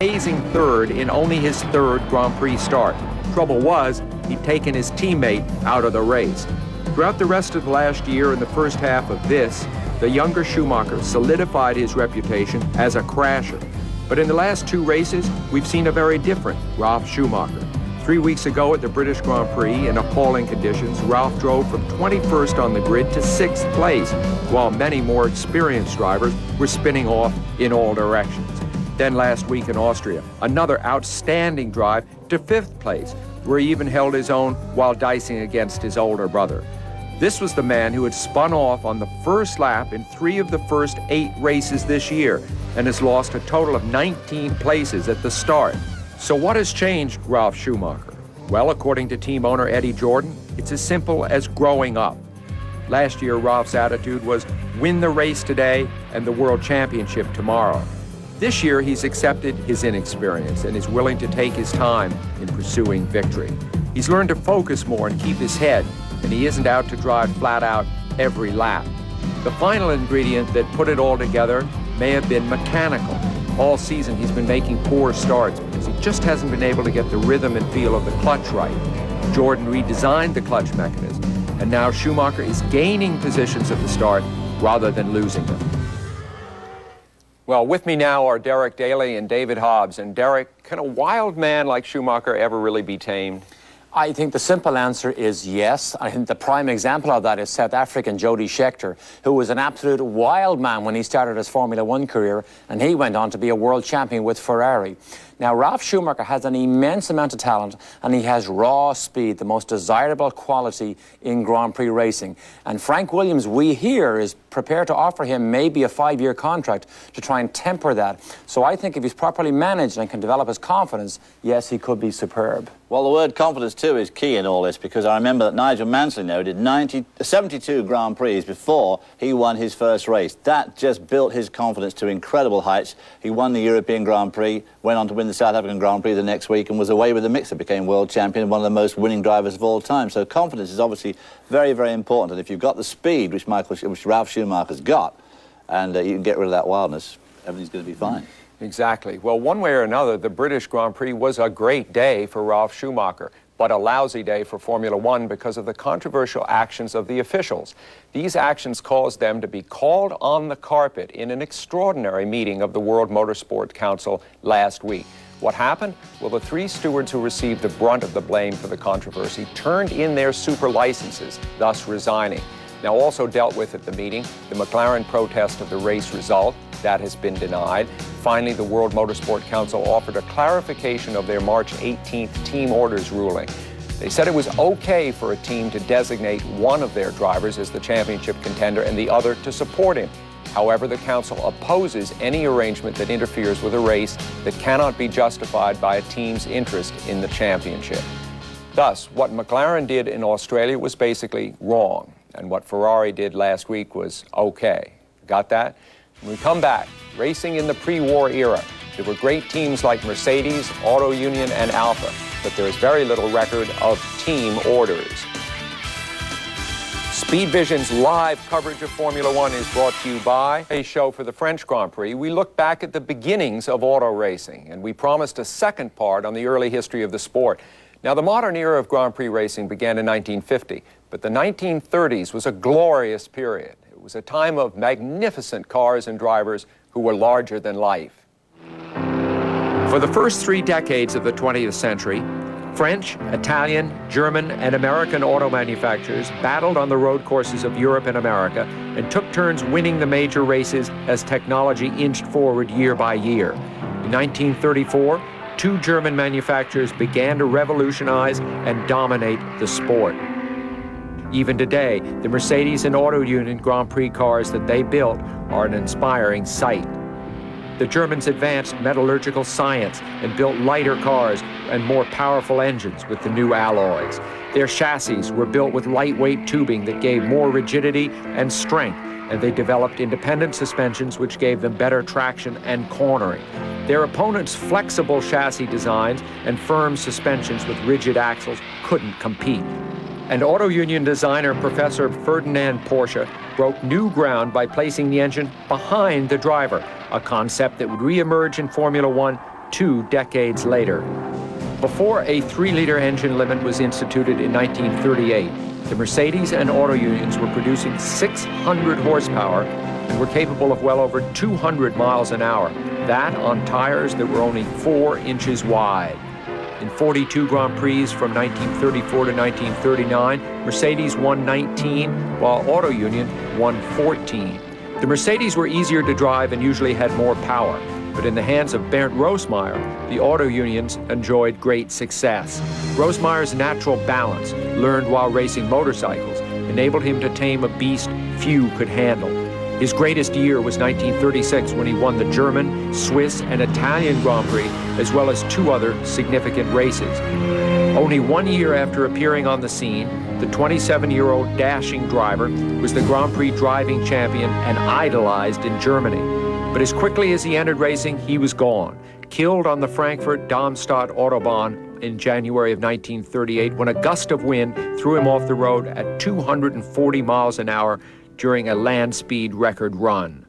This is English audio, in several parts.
Amazing third in only his third Grand Prix start. Trouble was, he'd taken his teammate out of the race. Throughout the rest of the last year and the first half of this, the younger Schumacher solidified his reputation as a crasher. But in the last two races, we've seen a very different Ralf Schumacher. 3 weeks ago at the British Grand Prix, in appalling conditions, Ralf drove from 21st on the grid to 6th place, while many more experienced drivers were spinning off in all directions. Then last week in Austria, another outstanding drive to 5th place, where he even held his own while dicing against his older brother. This was the man who had spun off on the first lap in 3 of the first 8 races this year and has lost a total of 19 places at the start. So what has changed Ralf Schumacher? Well, according to team owner Eddie Jordan, it's as simple as growing up. Last year, Ralf's attitude was win the race today and the World Championship tomorrow. This year, he's accepted his inexperience and is willing to take his time in pursuing victory. He's learned to focus more and keep his head, and he isn't out to drive flat out every lap. The final ingredient that put it all together may have been mechanical. All season, he's been making poor starts because he just hasn't been able to get the rhythm and feel of the clutch right. Jordan redesigned the clutch mechanism, and now Schumacher is gaining positions at the start rather than losing them. Well, with me now are Derek Daly and David Hobbs. And Derek, can a wild man like Schumacher ever really be tamed? I think the simple answer is yes. I think the prime example of that is South African Jody Scheckter, who was an absolute wild man when he started his Formula One career, and he went on to be a world champion with Ferrari. Now, Ralf Schumacher has an immense amount of talent, and he has raw speed, the most desirable quality in Grand Prix racing. And Frank Williams, we hear, is prepared to offer him maybe a 5-year contract to try and temper that. So I think if he's properly managed and can develop his confidence, yes, he could be superb. Well, the word confidence, too, is key in all this, because I remember that Nigel Mansell did 72 Grand Prix before he won his first race. That just built his confidence to incredible heights. He won the European Grand Prix, went on to win the South African Grand Prix the next week, and was away with the mixer, became world champion and one of the most winning drivers of all time. So confidence is obviously very, very important. And if you've got the speed, which Ralf Schumacher's got, and you can get rid of that wildness, everything's going to be fine. Exactly. Well, one way or another, the British Grand Prix was a great day for Ralf Schumacher, but a lousy day for Formula One because of the controversial actions of the officials. These actions caused them to be called on the carpet in an extraordinary meeting of the World Motorsport Council last week. What happened? Well, the 3 stewards who received the brunt of the blame for the controversy turned in their super licenses, thus resigning. Now, also dealt with at the meeting, the McLaren protest of the race result. That has been denied. Finally, the World Motorsport Council offered a clarification of their March 18th team orders ruling. They said it was okay for a team to designate one of their drivers as the championship contender and the other to support him. However, the council opposes any arrangement that interferes with a race that cannot be justified by a team's interest in the championship. Thus, what McLaren did in Australia was basically wrong, and what Ferrari did last week was okay. Got that? When we come back, racing in the pre-war era, there were great teams like Mercedes, Auto Union, and Alfa, but there is very little record of team orders. Speed Vision's live coverage of Formula One is brought to you by a show for the French Grand Prix. We look back at the beginnings of auto racing, and we promised a second part on the early history of the sport. Now, the modern era of Grand Prix racing began in 1950, but the 1930s was a glorious period. It was a time of magnificent cars and drivers who were larger than life. For the first 3 decades of the 20th century, French, Italian, German, and American auto manufacturers battled on the road courses of Europe and America and took turns winning the major races as technology inched forward year by year. In 1934, 2 German manufacturers began to revolutionize and dominate the sport. Even today, the Mercedes and Auto Union Grand Prix cars that they built are an inspiring sight. The Germans advanced metallurgical science and built lighter cars and more powerful engines with the new alloys. Their chassis were built with lightweight tubing that gave more rigidity and strength, and they developed independent suspensions which gave them better traction and cornering. Their opponents' flexible chassis designs and firm suspensions with rigid axles couldn't compete. And Auto Union designer Professor Ferdinand Porsche broke new ground by placing the engine behind the driver, a concept that would re-emerge in Formula One 2 decades later. Before a 3-liter engine limit was instituted in 1938, the Mercedes and auto unions were producing 600 horsepower and were capable of well over 200 miles an hour. That on tires that were only 4 inches wide. In 42 Grand Prix from 1934 to 1939, Mercedes won 19, while Auto Union won 14. The Mercedes were easier to drive and usually had more power, but in the hands of Bernd Rosemeyer, the auto unions enjoyed great success. Rosemeyer's natural balance, learned while racing motorcycles, enabled him to tame a beast few could handle. His greatest year was 1936 when he won the German, Swiss, and Italian Grand Prix, as well as 2 other significant races. Only 1 year after appearing on the scene, the 27-year-old dashing driver was the Grand Prix driving champion and idolized in Germany. But as quickly as he entered racing, he was gone, killed on the Frankfurt-Darmstadt Autobahn in January of 1938 when a gust of wind threw him off the road at 240 miles an hour during a land speed record run.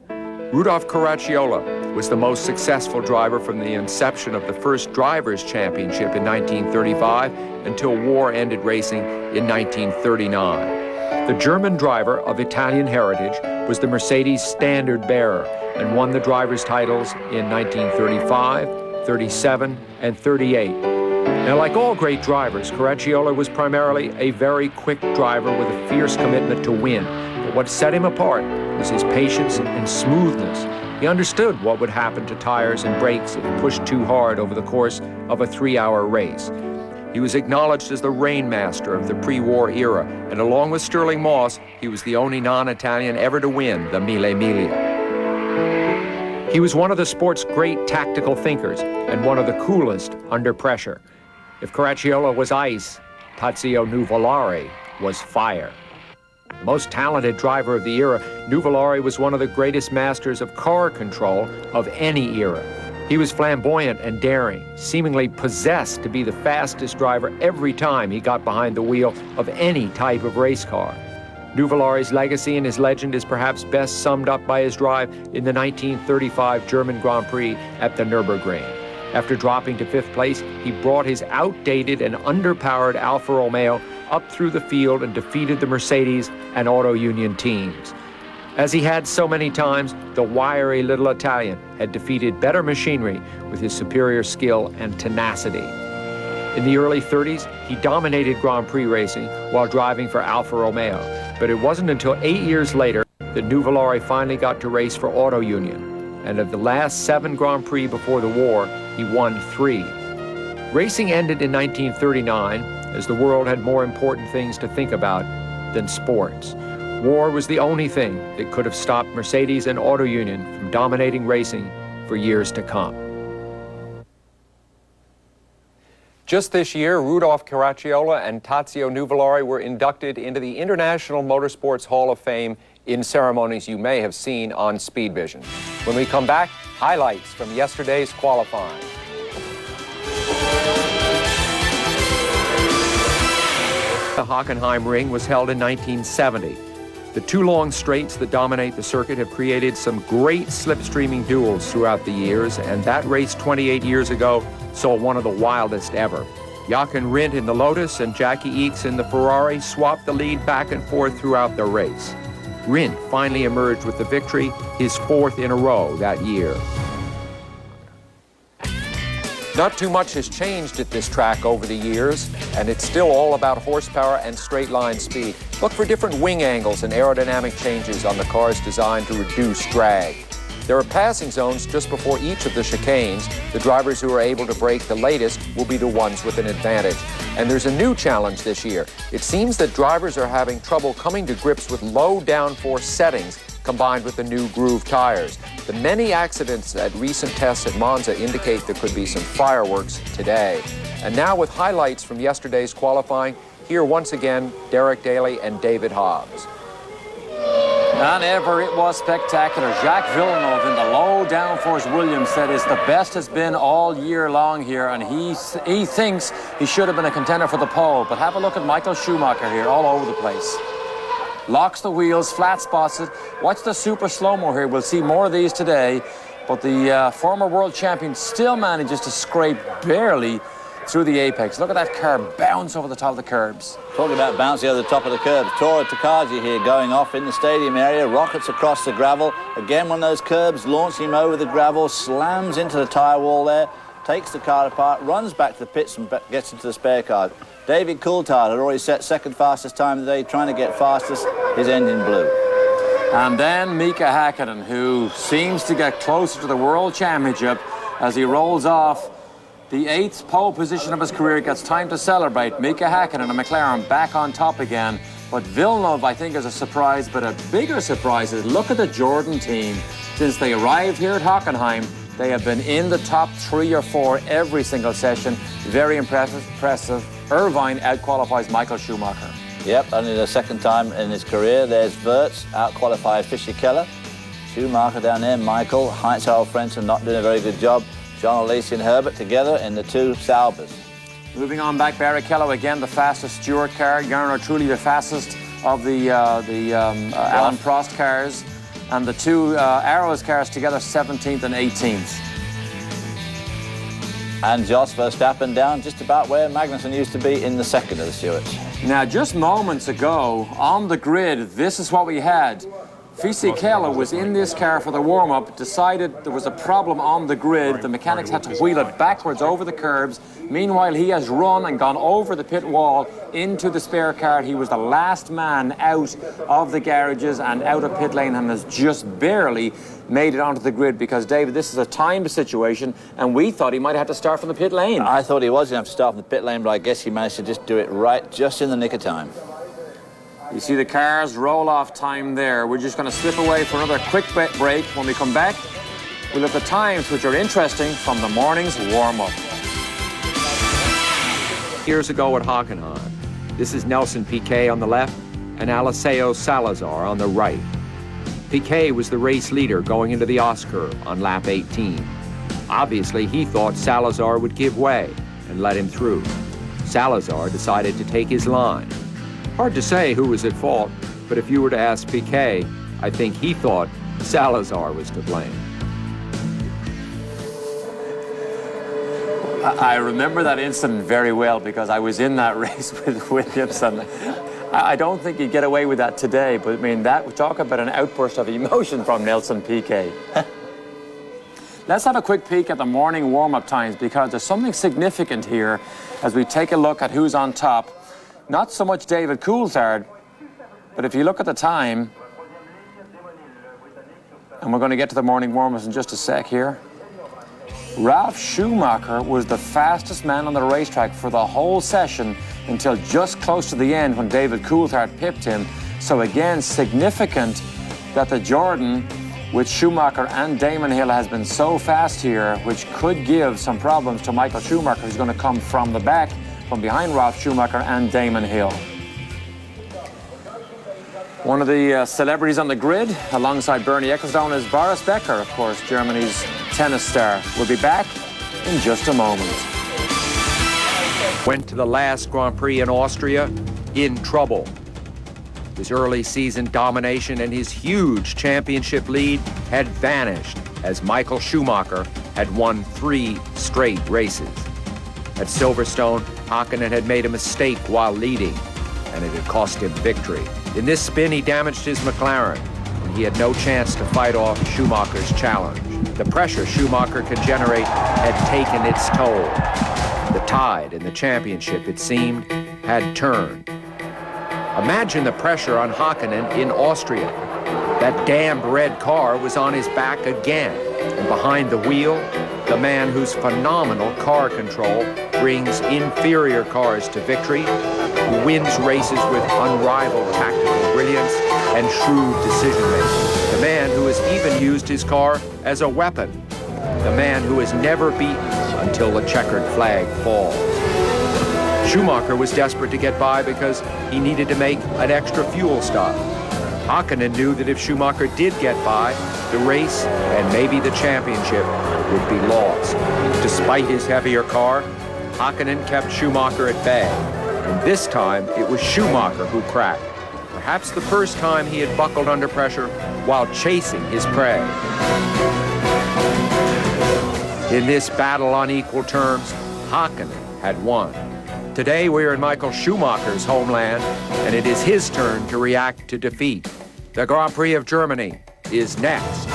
Rudolf Caracciola was the most successful driver from the inception of the first Drivers' Championship in 1935 until war ended racing in 1939. The German driver of Italian heritage was the Mercedes standard bearer and won the drivers' titles in 1935, 37, and 38. Now, like all great drivers, Caracciola was primarily a very quick driver with a fierce commitment to win. But what set him apart was his patience and smoothness. He understood what would happen to tires and brakes if pushed too hard over the course of a 3-hour race. He was acknowledged as the rainmaster of the pre-war era, and along with Stirling Moss, he was the only non-Italian ever to win the Mille Miglia. He was one of the sport's great tactical thinkers and one of the coolest under pressure. If Caracciola was ice, Tazio Nuvolari was fire. The most talented driver of the era, Nuvolari was one of the greatest masters of car control of any era. He was flamboyant and daring, seemingly possessed to be the fastest driver every time he got behind the wheel of any type of race car. Nuvolari's legacy and his legend is perhaps best summed up by his drive in the 1935 German Grand Prix at the Nürburgring. After dropping to 5th place, he brought his outdated and underpowered Alfa Romeo up through the field and defeated the Mercedes and Auto Union teams. As he had so many times, the wiry little Italian had defeated better machinery with his superior skill and tenacity. In the early 30s, he dominated Grand Prix racing while driving for Alfa Romeo, but it wasn't until 8 years later that Nuvolari finally got to race for Auto Union. And of the last 7 Grand Prix before the war, he won 3. Racing ended in 1939 as the world had more important things to think about than sports. War was the only thing that could have stopped Mercedes and Auto Union from dominating racing for years to come. Just this year, Rudolf Caracciola and Tazio Nuvolari were inducted into the International Motorsports Hall of Fame in ceremonies you may have seen on Speed Vision. When we come back, highlights from yesterday's qualifying. The Hockenheim Ring was held in 1970. The 2 long straights that dominate the circuit have created some great slipstreaming duels throughout the years, and that race 28 years ago saw one of the wildest ever. Jochen Rindt in the Lotus and Jackie Ickx in the Ferrari swapped the lead back and forth throughout the race. Rindt finally emerged with the victory, his 4th in a row that year. Not too much has changed at this track over the years, and it's still all about horsepower and straight line speed. Look for different wing angles and aerodynamic changes on the cars designed to reduce drag. There are passing zones just before each of the chicanes. The drivers who are able to brake the latest will be the ones with an advantage. And there's a new challenge this year. It seems that drivers are having trouble coming to grips with low downforce settings combined with the new groove tires. The many accidents at recent tests at Monza indicate there could be some fireworks today. And now with highlights from yesterday's qualifying, here once again, Derek Daly and David Hobbs. And ever it was spectacular. Jacques Villeneuve in the low downforce Williams said it's the best it's been all year long here, and he thinks he should have been a contender for the pole. But have a look at Michael Schumacher here, all over the place. Locks the wheels, flat spots it. Watch the super slow-mo here. We'll see more of these today. But the former world champion still manages to scrape barely through the apex. Look at that car bounce over the top of the curbs. Talking about bouncing over the top of the curbs. Tora Takagi here going off in the stadium area, rockets across the gravel. Again, one of those curbs launching him over the gravel, slams into the tyre wall there, takes the car apart, runs back to the pits and gets into the spare car. David Coulthard had already set second fastest time of the day, trying to get fastest. His engine blew. And then Mika Häkkinen, who seems to get closer to the World Championship as he rolls off the 8th pole position of his career, gets time to celebrate. Mika Häkkinen and McLaren back on top again. But Villeneuve, I think, is a surprise, but a bigger surprise is look at the Jordan team. Since they arrived here at Hockenheim, they have been in the top 3 or 4 every single session. Very impressive. Irvine outqualifies Michael Schumacher. Yep, only the second time in his career. There's Wirtz, outqualified Fischer Keller. Schumacher down there, Michael, Heinz-Harald Frentzen not doing a very good job. John Alesi and Herbert together in the 2 Saubers. Moving on back, Barrichello again, the fastest Stewart car. Jarno Trulli, the fastest of the Alan Prost cars. And the 2 Arrows cars together, 17th and 18th. And Jos Verstappen down just about where Magnussen used to be in the second of the Stewarts. Now, just moments ago, on the grid, this is what we had. Fisichella was in this car for the warm-up, decided there was a problem on the grid. The mechanics had to wheel it backwards over the curbs. Meanwhile, he has run and gone over the pit wall into the spare car. He was the last man out of the garages and out of pit lane and has just barely made it onto the grid because, David, this is a timed situation and we thought he might have had to start from the pit lane. I thought he was going to have to start from the pit lane, but I guess he managed to just do it right just in the nick of time. You see the cars roll off time there. We're just going to slip away for another quick break. When we come back, we'll look at the times which are interesting from the morning's warm-up. Years ago at Hockenheim, this is Nelson Piquet on the left and Eliseo Salazar on the right. Piquet was the race leader going into the Oscar on lap 18. Obviously, he thought Salazar would give way and let him through. Salazar decided to take his line. Hard to say who was at fault, but if you were to ask Piquet, I think he thought Salazar was to blame. I remember that incident very well because I was in that race with Williamson. I don't think you'd get away with that today, but I mean, we talk about an outburst of emotion from Nelson Piquet. Let's have a quick peek at the morning warm-up times because there's something significant here as we take a look at who's on top. Not so much David Coulthard, but if you look at the time, and we're going to get to the morning warm-ups in just a sec here, Ralf Schumacher was the fastest man on the racetrack for the whole session until just close to the end when David Coulthard pipped him. So again, significant that the Jordan with Schumacher and Damon Hill has been so fast here, which could give some problems to Michael Schumacher, who's going to come from the back, from behind Ralf Schumacher and Damon Hill. One of the celebrities on the grid, alongside Bernie Ecclestone, is Boris Becker, of course, Germany's tennis star. We'll be back in just a moment. Went to the last Grand Prix in Austria in trouble. His early season domination and his huge championship lead had vanished as Michael Schumacher had won 3 straight races. At Silverstone, Häkkinen had made a mistake while leading, and it had cost him victory. In this spin, he damaged his McLaren, and he had no chance to fight off Schumacher's challenge. The pressure Schumacher could generate had taken its toll. The tide in the championship, it seemed, had turned. Imagine the pressure on Häkkinen in Austria. That damned red car was on his back again, and behind the wheel, the man whose phenomenal car control brings inferior cars to victory, who wins races with unrivaled tactical brilliance and shrewd decision-making. The man who has even used his car as a weapon. The man who is never beaten until the checkered flag falls. Schumacher was desperate to get by because he needed to make an extra fuel stop. Häkkinen knew that if Schumacher did get by, the race and maybe the championship would be lost. Despite his heavier car, Häkkinen kept Schumacher at bay. And this time, it was Schumacher who cracked. Perhaps the first time he had buckled under pressure while chasing his prey. In this battle on equal terms, Hakkinen had won. Today we're in Michael Schumacher's homeland, and it is his turn to react to defeat. The Grand Prix of Germany is next.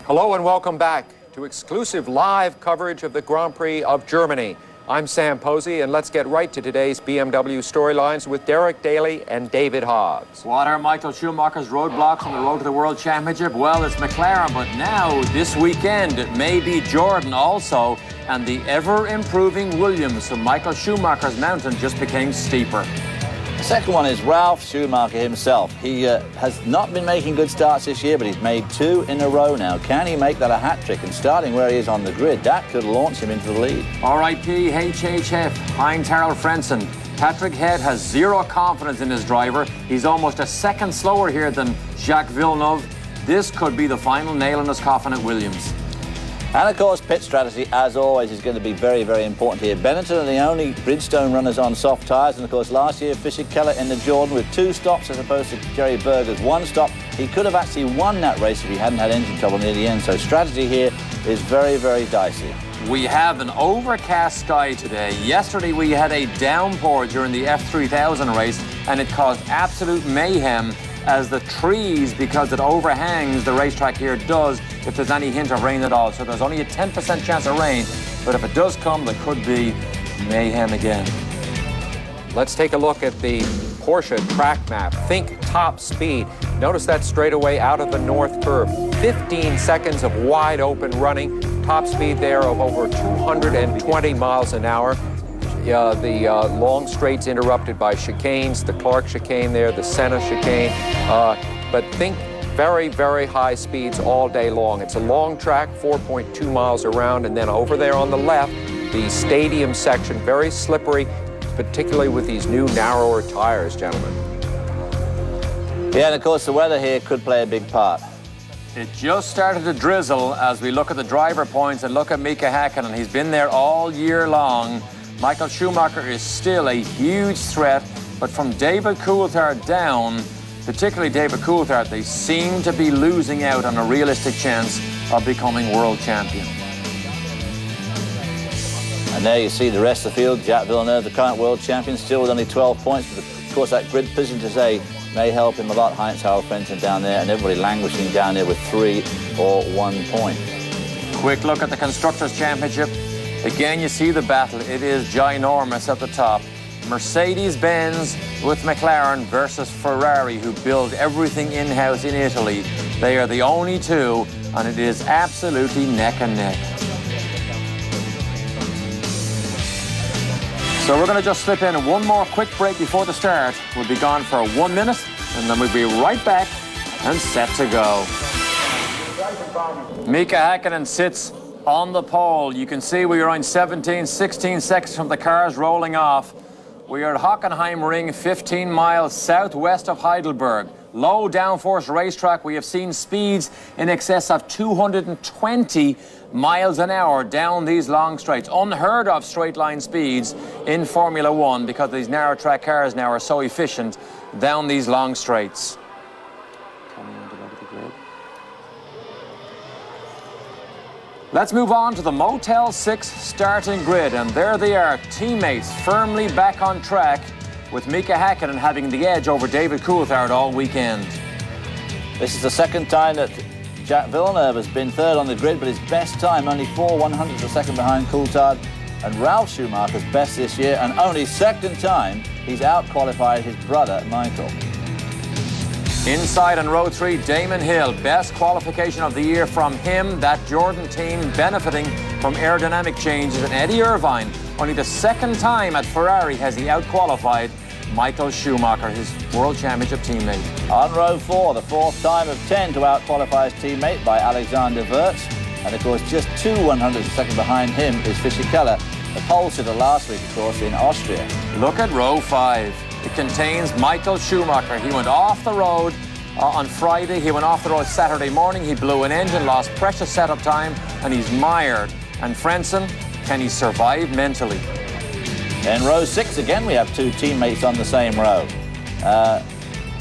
Hello and welcome back to exclusive live coverage of the Grand Prix of Germany. I'm Sam Posey, and let's get right to today's BMW storylines with Derek Daly and David Hobbs. What are Michael Schumacher's roadblocks on the road to the World Championship? Well, it's McLaren, but now, this weekend, it may be Jordan also, and the ever-improving Williams. So Michael Schumacher's mountain just became steeper. The second one is Ralf Schumacher himself. He has not been making good starts this year, but he's made 2 in a row now. Can he make that a hat-trick? And starting where he is on the grid, that could launch him into the lead. R.I.P. HHF, Heinz-Harald Frentzen. Patrick Head has zero confidence in his driver. He's almost a second slower here than Jacques Villeneuve. This could be the final nail in his coffin at Williams. And of course, pit strategy, as always, is going to be very, very important here. Benetton are the only Bridgestone runners on soft tyres, and of course, last year, Fischer Keller in the Jordan with 2 stops as opposed to Jerry Berger's 1 stop. He could have actually won that race if he hadn't had engine trouble near the end. So strategy here is very, very dicey. We have an overcast sky today. Yesterday, we had a downpour during the F3000 race, and it caused absolute mayhem as the trees, because it overhangs the racetrack here, does if there's any hint of rain at all. So there's only a 10% chance of rain, but if it does come, there could be mayhem again. Let's take a look at the Porsche track map. Think top speed. Notice that straightaway out of the north curve. 15 seconds of wide open running. Top speed there of over 220 miles an hour. The long straights interrupted by chicanes, the Clark chicane there, the Senna chicane. But think very, very high speeds all day long. It's a long track, 4.2 miles around, and then over there on the left, the stadium section, very slippery, particularly with these new narrower tires, gentlemen. Yeah, and of course, the weather here could play a big part. It just started to drizzle as we look at the driver points and look at Mika Hakkinen. He's been there all year long. Michael Schumacher is still a huge threat, but from David Coulthard down, particularly David Coulthard, they seem to be losing out on a realistic chance of becoming world champion. And there you see the rest of the field. Jacques Villeneuve, the current world champion, still with only 12 points. But of course, that grid position today may help him a lot. Heinz-Harald Frentzen down there, and everybody languishing down there with 3 or 1 point. Quick look at the Constructors' Championship. Again, you see the battle. It is ginormous at the top. Mercedes-Benz with McLaren versus Ferrari, who build everything in-house in Italy. They are the only two, and it is absolutely neck and neck. So we're going to just slip in one more quick break before the start. We'll be gone for 1 minute, and then we'll be right back and set to go. Mika Hakkinen sits on the pole. You can see we are on 16 seconds from the cars rolling off. We are at Hockenheim Ring, 15 miles southwest of Heidelberg. Low downforce racetrack. We have seen speeds in excess of 220 miles an hour down these long straights. Unheard of straight line speeds in Formula One because these narrow track cars now are so efficient down these long straights. Let's move on to the Motel 6 starting grid, and there they are, teammates firmly back on track, with Mika Hakkinen having the edge over David Coulthard all weekend. This is the second time that Jacques Villeneuve has been third on the grid, but his best time, only 4/100ths of a second behind Coulthard. And Ralf Schumacher's best this year, and only second time he's out-qualified his brother, Michael. Inside on row 3, Damon Hill, best qualification of the year from him. That Jordan team benefiting from aerodynamic changes. And Eddie Irvine, only the second time at Ferrari has he out-qualified Michael Schumacher, his World Championship teammate. On row 4, the fourth time of 10 to out-qualify his teammate by Alexander Wirtz. And of course, just 2/100ths of a second behind him is Fischer Keller, the pole sitter last week, of course, in Austria. Look at row 5. It contains Michael Schumacher. He went off the road On Friday, he went off the road Saturday morning. He blew an engine, lost precious setup time, and he's mired. And Frentzen, can he survive mentally? In row 6 again, we have two teammates on the same row.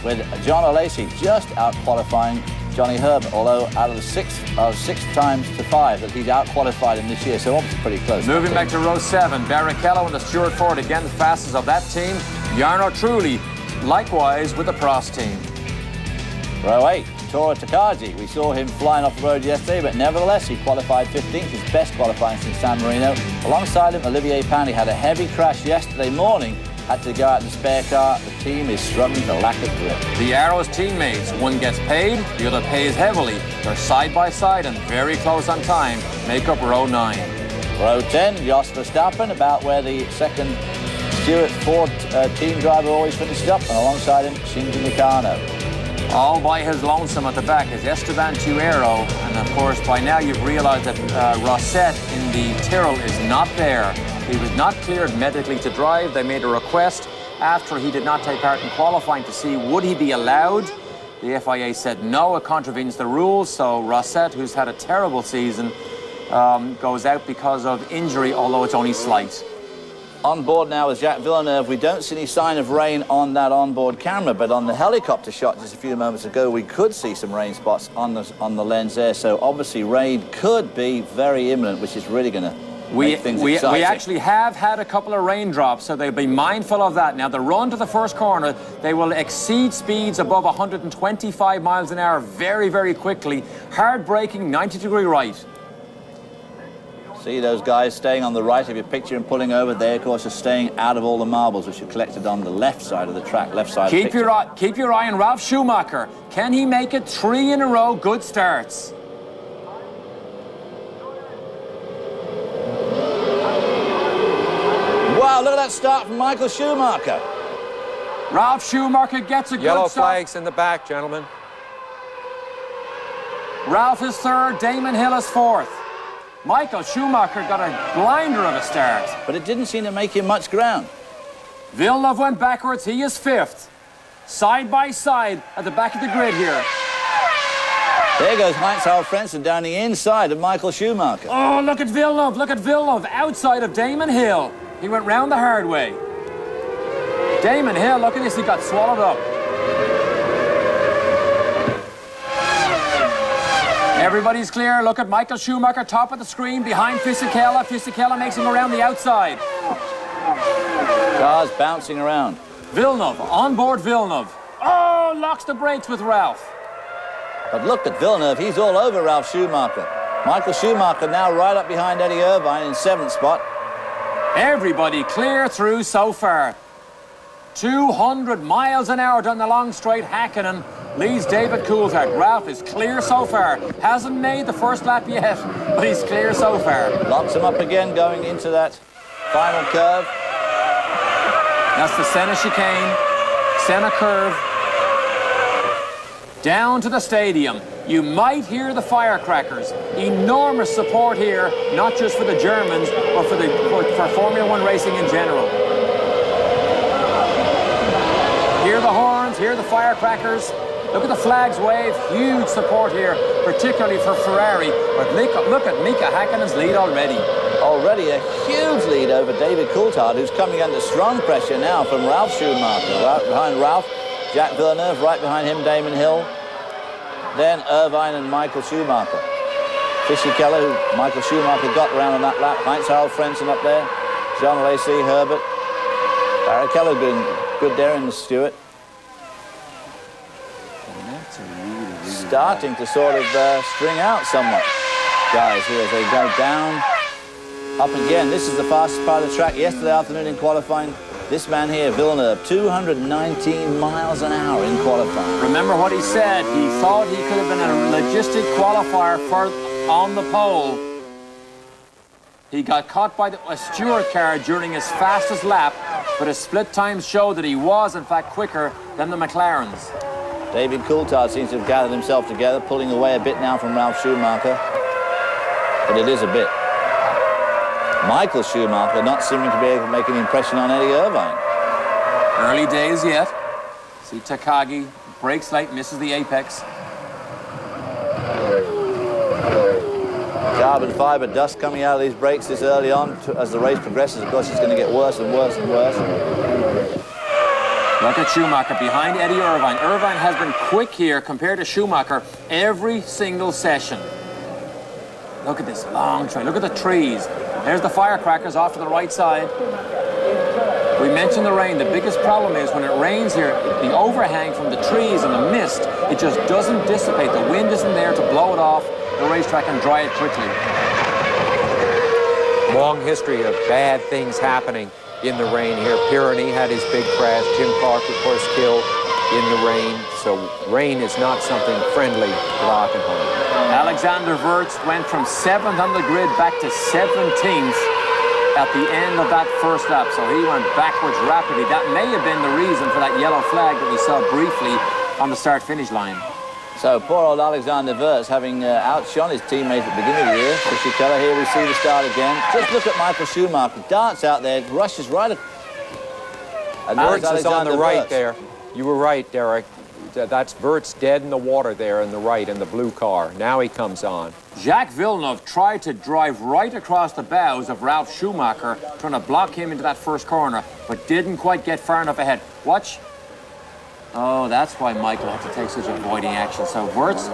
With John O'Lacey just out-qualifying Johnny Herbert, although out of the six times to 5 that he's out-qualified him this year, so obviously pretty close. Moving back to row 7, Barrichello and the Stuart Ford, again the fastest of that team. Jarno Trulli, likewise with the Prost team. Row 8, Tora Takagi. We saw him flying off the road yesterday, but nevertheless he qualified 15th, his best qualifying since San Marino. Alongside him, Olivier Panis had a heavy crash yesterday morning, had to go out in the spare car. The team is struggling for lack of grip. The Arrows teammates, one gets paid, the other pays heavily. They're side by side and very close on time, make up row 9. Row 10, Jos Verstappen, about where the second Stuart Ford team driver always finished up, and alongside him, Shinji Mikano. All by his lonesome at the back is Esteban Tuero, and of course by now you've realised that Rosset in the Tyrrell is not there. He was not cleared medically to drive. They made a request after he did not take part in qualifying to see would he be allowed. The FIA said no, it contravenes the rules, so Rosset, who's had a terrible season, goes out because of injury, although it's only slight. On board now with Jacques Villeneuve. We don't see any sign of rain on that onboard camera, but on the helicopter shot just a few moments ago, we could see some rain spots on the lens there. So obviously rain could be very imminent, which is really going to make things exciting. We actually have had a couple of raindrops, so they'll be mindful of that. Now, the run to the first corner, they will exceed speeds above 125 miles an hour very, very quickly. Hard braking, 90-degree right. See those guys staying on the right of your picture and pulling over. They, of course, are staying out of all the marbles which are collected on the left side of the track, left side of the picture. Keep your eye on Ralf Schumacher. Can he make it 3 in a row good starts? Wow, look at that start from Michael Schumacher. Ralf Schumacher gets a good Yellow start. flags in the back, gentlemen. Ralf is 3rd, Damon Hill is 4th. Michael Schumacher got a blinder of a start. But it didn't seem to make him much ground. Villeneuve went backwards, he is 5th. Side by side at the back of the grid here. There goes Heinz-Harald Frentzen down the inside of Michael Schumacher. Oh, look at Villeneuve, outside of Damon Hill. He went round the hard way. Damon Hill, look at this, he got swallowed up. Everybody's clear. Look at Michael Schumacher, top of the screen, behind Fisichella. Fisichella makes him around the outside. Cars bouncing around. Villeneuve, on board Villeneuve. Oh, locks the brakes with Ralph. But look at Villeneuve, he's all over Ralf Schumacher. Michael Schumacher now right up behind Eddie Irvine in 7th spot. Everybody clear through so far. 200 miles an hour down the long straight. Hakkinen leads David Coulthard. Ralph is clear so far. Hasn't made the first lap yet, but he's clear so far. Locks him up again going into that final curve. That's the Senna chicane, Senna curve. Down to the stadium. You might hear the firecrackers. Enormous support here, not just for the Germans, but for Formula One racing in general. Hear the horns, hear the firecrackers. Look at the flags wave. Huge support here, particularly for Ferrari. But look at Mika Häkkinen's lead already. Already a huge lead over David Coulthard, who's coming under strong pressure now from Ralf Schumacher. Right behind Ralph, Jacques Villeneuve, right behind him, Damon Hill. Then Irvine and Michael Schumacher. Fisichella, who Michael Schumacher got around on that lap. Heinz-Harald Frentzen up there. Jean Alesi, Herbert. Barrichello doing good there in the Stewart. Starting to sort of string out somewhat, guys, here as they go down, up again. This is the fastest part of the track. Yesterday afternoon in qualifying, this man here, Villeneuve, 219 miles an hour in qualifying. Remember what he said. He thought he could have been a logistic qualifier on the pole. He got caught by a Stewart car during his fastest lap, but his split times showed that he was, in fact, quicker than the McLarens. David Coulthard seems to have gathered himself together, pulling away a bit now from Ralf Schumacher. But it is a bit. Michael Schumacher not seeming to be able to make an impression on Eddie Irvine. Early days yet. See Takagi Brakes late, misses the apex. Carbon fibre dust coming out of these brakes this early on. As the race progresses, of course, it's going to get worse and worse and worse. Look at Schumacher behind Eddie Irvine. Irvine has been quick here compared to Schumacher every single session. Look at this long train. Look at the trees. There's the firecrackers off to the right side. We mentioned the rain. The biggest problem is when it rains here, the overhang from the trees and the mist, it just doesn't dissipate. The wind isn't there to blow it off the racetrack and dry it quickly. Long history of bad things happening in the rain here. Pyrenees had his big crash. Jim Clark, of course, killed in the rain. So rain is not something friendly to Hockenheim. Alexander Wurz went from 7th on the grid back to 17th at the end of that first lap. So he went backwards rapidly. That may have been the reason for that yellow flag that we saw briefly on the start-finish line. So poor old Alexander Wurz having outshone his teammate at the beginning of the year. Fisichella, here we see the start again. Just look at Michael Schumacher. Darts out there, rushes right. And Wurz is on the right Wurz. there. You were right, Derek. That's Wurz dead in the water there in the right in the blue car. Now he comes on. Jacques Villeneuve tried to drive right across the bows of Ralf Schumacher, trying to block him into that first corner, but didn't quite get far enough ahead. Watch. Oh, that's why Michael had to take such avoiding action. So Wurz,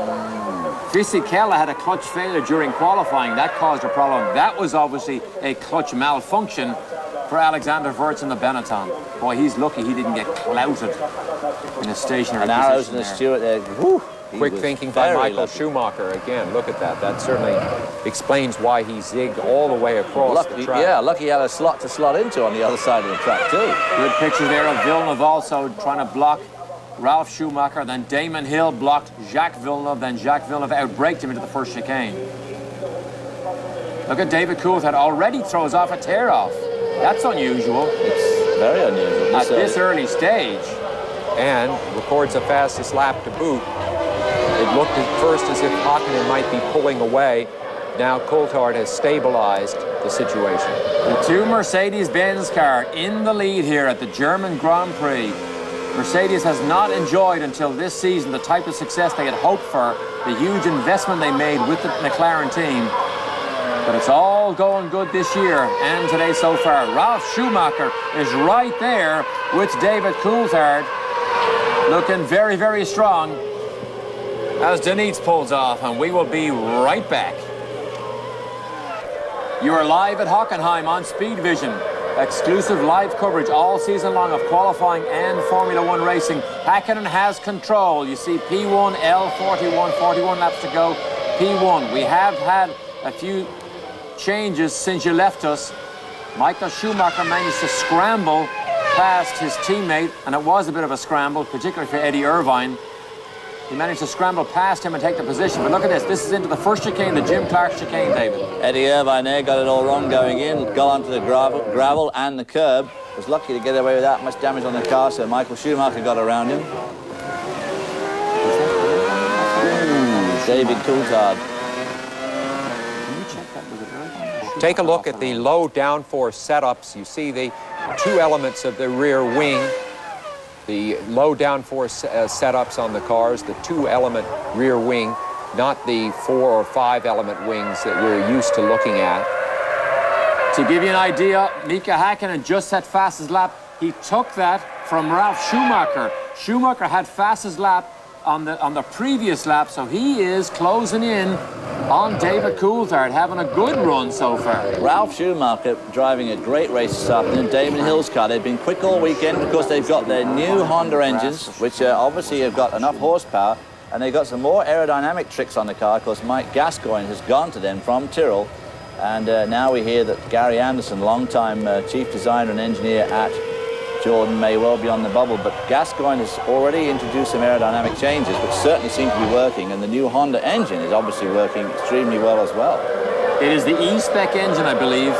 Fisichella had a clutch failure during qualifying. That caused a problem. That was obviously a clutch malfunction for Alexander Wurz in the Benetton. Boy, he's lucky he didn't get clouted in a stationary And Arrows position and the there. Stewart there. Whew, Quick thinking by very Michael lucky. Schumacher again. Look at that. That certainly explains why he zigged all the way across the track. Yeah, lucky he had a slot to slot into on the other side of the track too. Good picture there of Villeneuve also trying to block Ralf Schumacher. Then Damon Hill blocked Jacques Villeneuve. Then Jacques Villeneuve outbraked him into the first chicane. Look at David Coulthard. Already throws off a tear-off. That's unusual. It's very unusual. At this early stage. And records the fastest lap to boot. It looked at first as if Hakkinen might be pulling away. Now Coulthard has stabilized the situation. The two Mercedes-Benz car in the lead here at the German Grand Prix. Mercedes has not enjoyed until this season the type of success they had hoped for, the huge investment they made with the McLaren team. But it's all going good this year and today so far. Ralf Schumacher is right there with David Coulthard, looking very, very strong as Denitz pulls off, and we will be right back. You are live at Hockenheim on Speed Vision. Exclusive live coverage all season long of qualifying and Formula One racing. Hakkinen has control. You see P1, L41, 41 laps to go. P1. We have had a few changes since you left us. Michael Schumacher managed to scramble past his teammate, and it was a bit of a scramble, particularly for Eddie Irvine. He managed to scramble past him and take the position. But look at this. This is into the first chicane, the Jim Clark chicane, David. Eddie Irvine there got it all wrong going in, got onto the gravel and the curb. Was lucky to get away with that much damage on the car, so Michael Schumacher got around him. David Coulthard. Take a look at the low downforce setups. You see the two elements of the rear wing, the low downforce setups on the cars, the two-element rear wing, not the 4 or 5 element wings that we're used to looking at. To give you an idea, Mika Hakkinen just had fastest lap. He took that from Ralf Schumacher. Schumacher had fastest lap on the previous lap, so he is closing in on David Coulthard, having a good run so far. Ralf Schumacher driving a great race this afternoon. Damon Hill's car. They've been quick all weekend because they've got their new Honda engines, which obviously have got enough horsepower, and they've got some more aerodynamic tricks on the car because Mike Gascoigne has gone to them from Tyrrell. And now we hear that Gary Anderson, longtime chief designer and engineer at Jordan, may well be on the bubble, but Gascoigne has already introduced some aerodynamic changes, which certainly seem to be working, and the new Honda engine is obviously working extremely well as well. It is the E-Spec engine, I believe,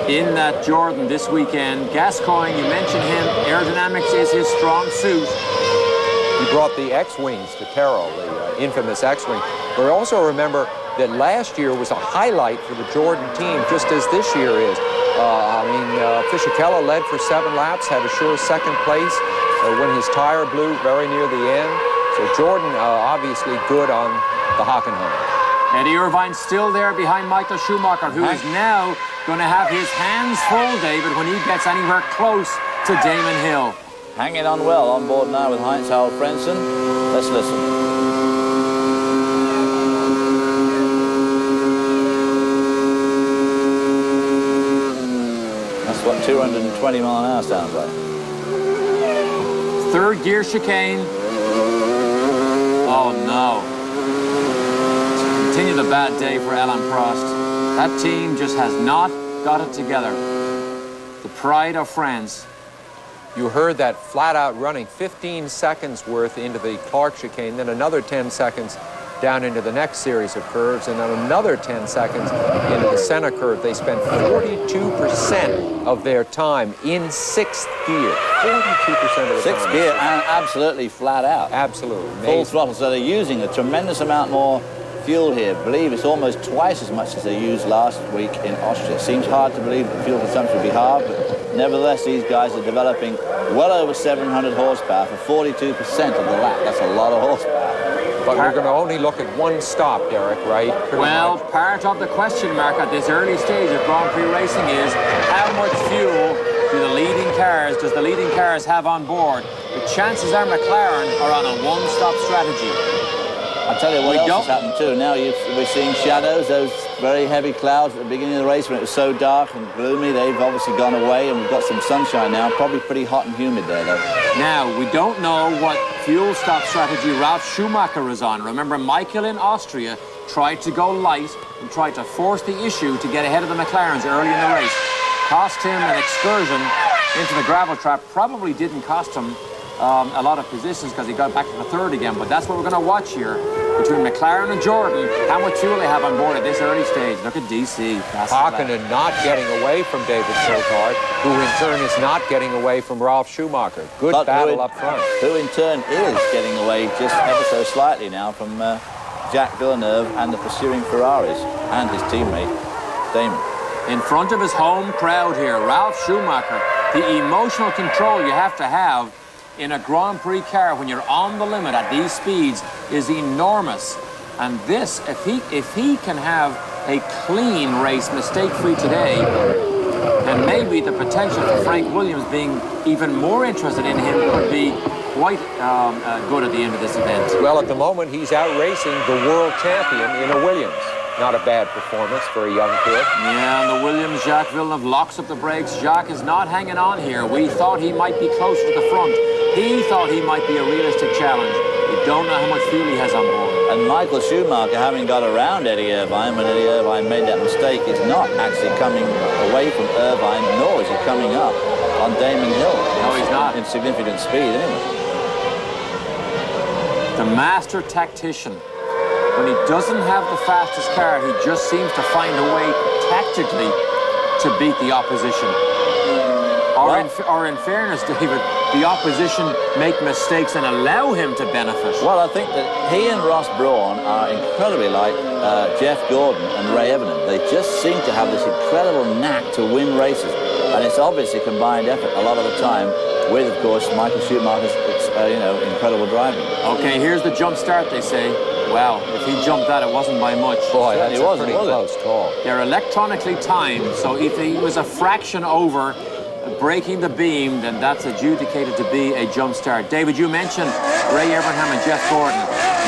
in that Jordan this weekend. Gascoigne, you mentioned him, aerodynamics is his strong suit. He brought the X-Wings to Tyrrell, the infamous X-Wing. But also remember that last year was a highlight for the Jordan team, just as this year is. Fisichella led for 7 laps, had a sure second place. when his tire blew very near the end. So Jordan obviously good on the Hockenheim. Eddie Irvine's still there behind Michael Schumacher, who is now going to have his hands full, David, when he gets anywhere close to Damon Hill. Hanging on well on board now with Heinz-Harald Frentzen. Let's listen. That's what 220 mile an hour sounds like. Third gear chicane. Oh no. Continue the bad day for Alain Prost. That team just has not got it together. The pride of France. You heard that flat out running 15 seconds worth into the Clark chicane, then another 10 seconds down into the next series of curves, and then another 10 seconds into the Senna curve. They spent 42% of their time in sixth gear. 42% of the Sixth time. gear and absolutely flat out. Absolutely. Full Amazing. throttle, so they're using a tremendous amount more fuel here. I believe it's almost twice as much as they used last week in Austria. Seems hard to believe that fuel consumption would be halved, but nevertheless, these guys are developing well over 700 horsepower for 42% of the lap. That's a lot of horsepower. But we're going to only look at one stop, Derek, right? Well, part of the question mark at this early stage of Grand Prix racing is how much fuel does the leading cars have on board? The chances are McLaren are on a one-stop strategy. I'll tell you what else has happened too. Now we're seeing shadows, those very heavy clouds at the beginning of the race when it was so dark and gloomy. They've obviously gone away and we've got some sunshine now. Probably pretty hot and humid there though. Now, we don't know what fuel stop strategy Ralf Schumacher is on. Remember, Michael in Austria tried to go light and tried to force the issue to get ahead of the McLarens early in the race. Cost him an excursion into the gravel trap. Probably didn't cost him a lot of positions because he got back to the third again, but that's what we're going to watch here between McLaren and Jordan, how much fuel they have on board at this early stage. Look at DC. Hakkinen not getting away from David Coulthard, who in turn is not getting away from Ralf Schumacher. Good battle up front. Who in turn is getting away just ever so slightly now from Jacques Villeneuve and the pursuing Ferraris and his teammate, Damon. In front of his home crowd here, Ralf Schumacher, the emotional control you have to have in a Grand Prix car when you're on the limit at these speeds is enormous. And this, if he can have a clean race, mistake-free today, then maybe the potential for Frank Williams being even more interested in him could be quite good at the end of this event. Well, at the moment, he's out racing the world champion in a Williams. Not a bad performance for a young kid. Yeah, and the Williams, Jacques Villeneuve locks up the brakes. Jacques is not hanging on here. We thought he might be closer to the front. He thought he might be a realistic challenge. We don't know how much fuel he has on board. And Michael Schumacher, having got around Eddie Irvine when Eddie Irvine made that mistake, is not actually coming away from Irvine, nor is he coming up on Damon Hill. No, he's not. In significant speed, anyway. The master tactician. When he doesn't have the fastest car, he just seems to find a way tactically to beat the opposition. Or in fairness, David, the opposition make mistakes and allow him to benefit. Well, I think that he and Ross Brawn are incredibly like Jeff Gordon and Ray Evernham. They just seem to have this incredible knack to win races. And it's obviously combined effort a lot of the time with, of course, Michael Schumacher's incredible driving. Okay, here's the jump start, they say. Wow, if he jumped that, it wasn't by much. Boy, that's a pretty close call. They're electronically timed, so if he was a fraction over breaking the beam, then that's adjudicated to be a jump start. David, you mentioned Ray Evernham and Jeff Gordon.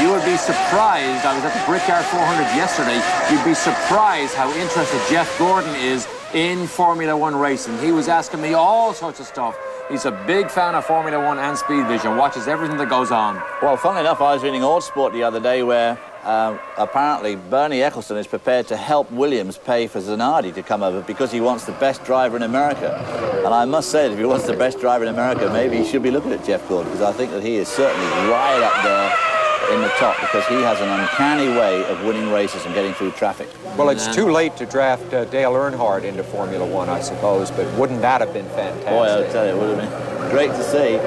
You would be surprised, I was at the Brickyard 400 yesterday, you'd be surprised how interested Jeff Gordon is in Formula One racing. He was asking me all sorts of stuff. He's a big fan of Formula One and Speed Vision, watches everything that goes on. Well, funnily enough, I was reading Autosport the other day where apparently Bernie Ecclestone is prepared to help Williams pay for Zanardi to come over because he wants the best driver in America. And I must say that if he wants the best driver in America, maybe he should be looking at Jeff Gordon, because I think that he is certainly right up there in the top, because he has an uncanny way of winning races and getting through traffic. Well, it's too late to draft Dale Earnhardt into Formula One, I suppose, but wouldn't that have been fantastic? Boy, I'll tell you, it would have been great to see.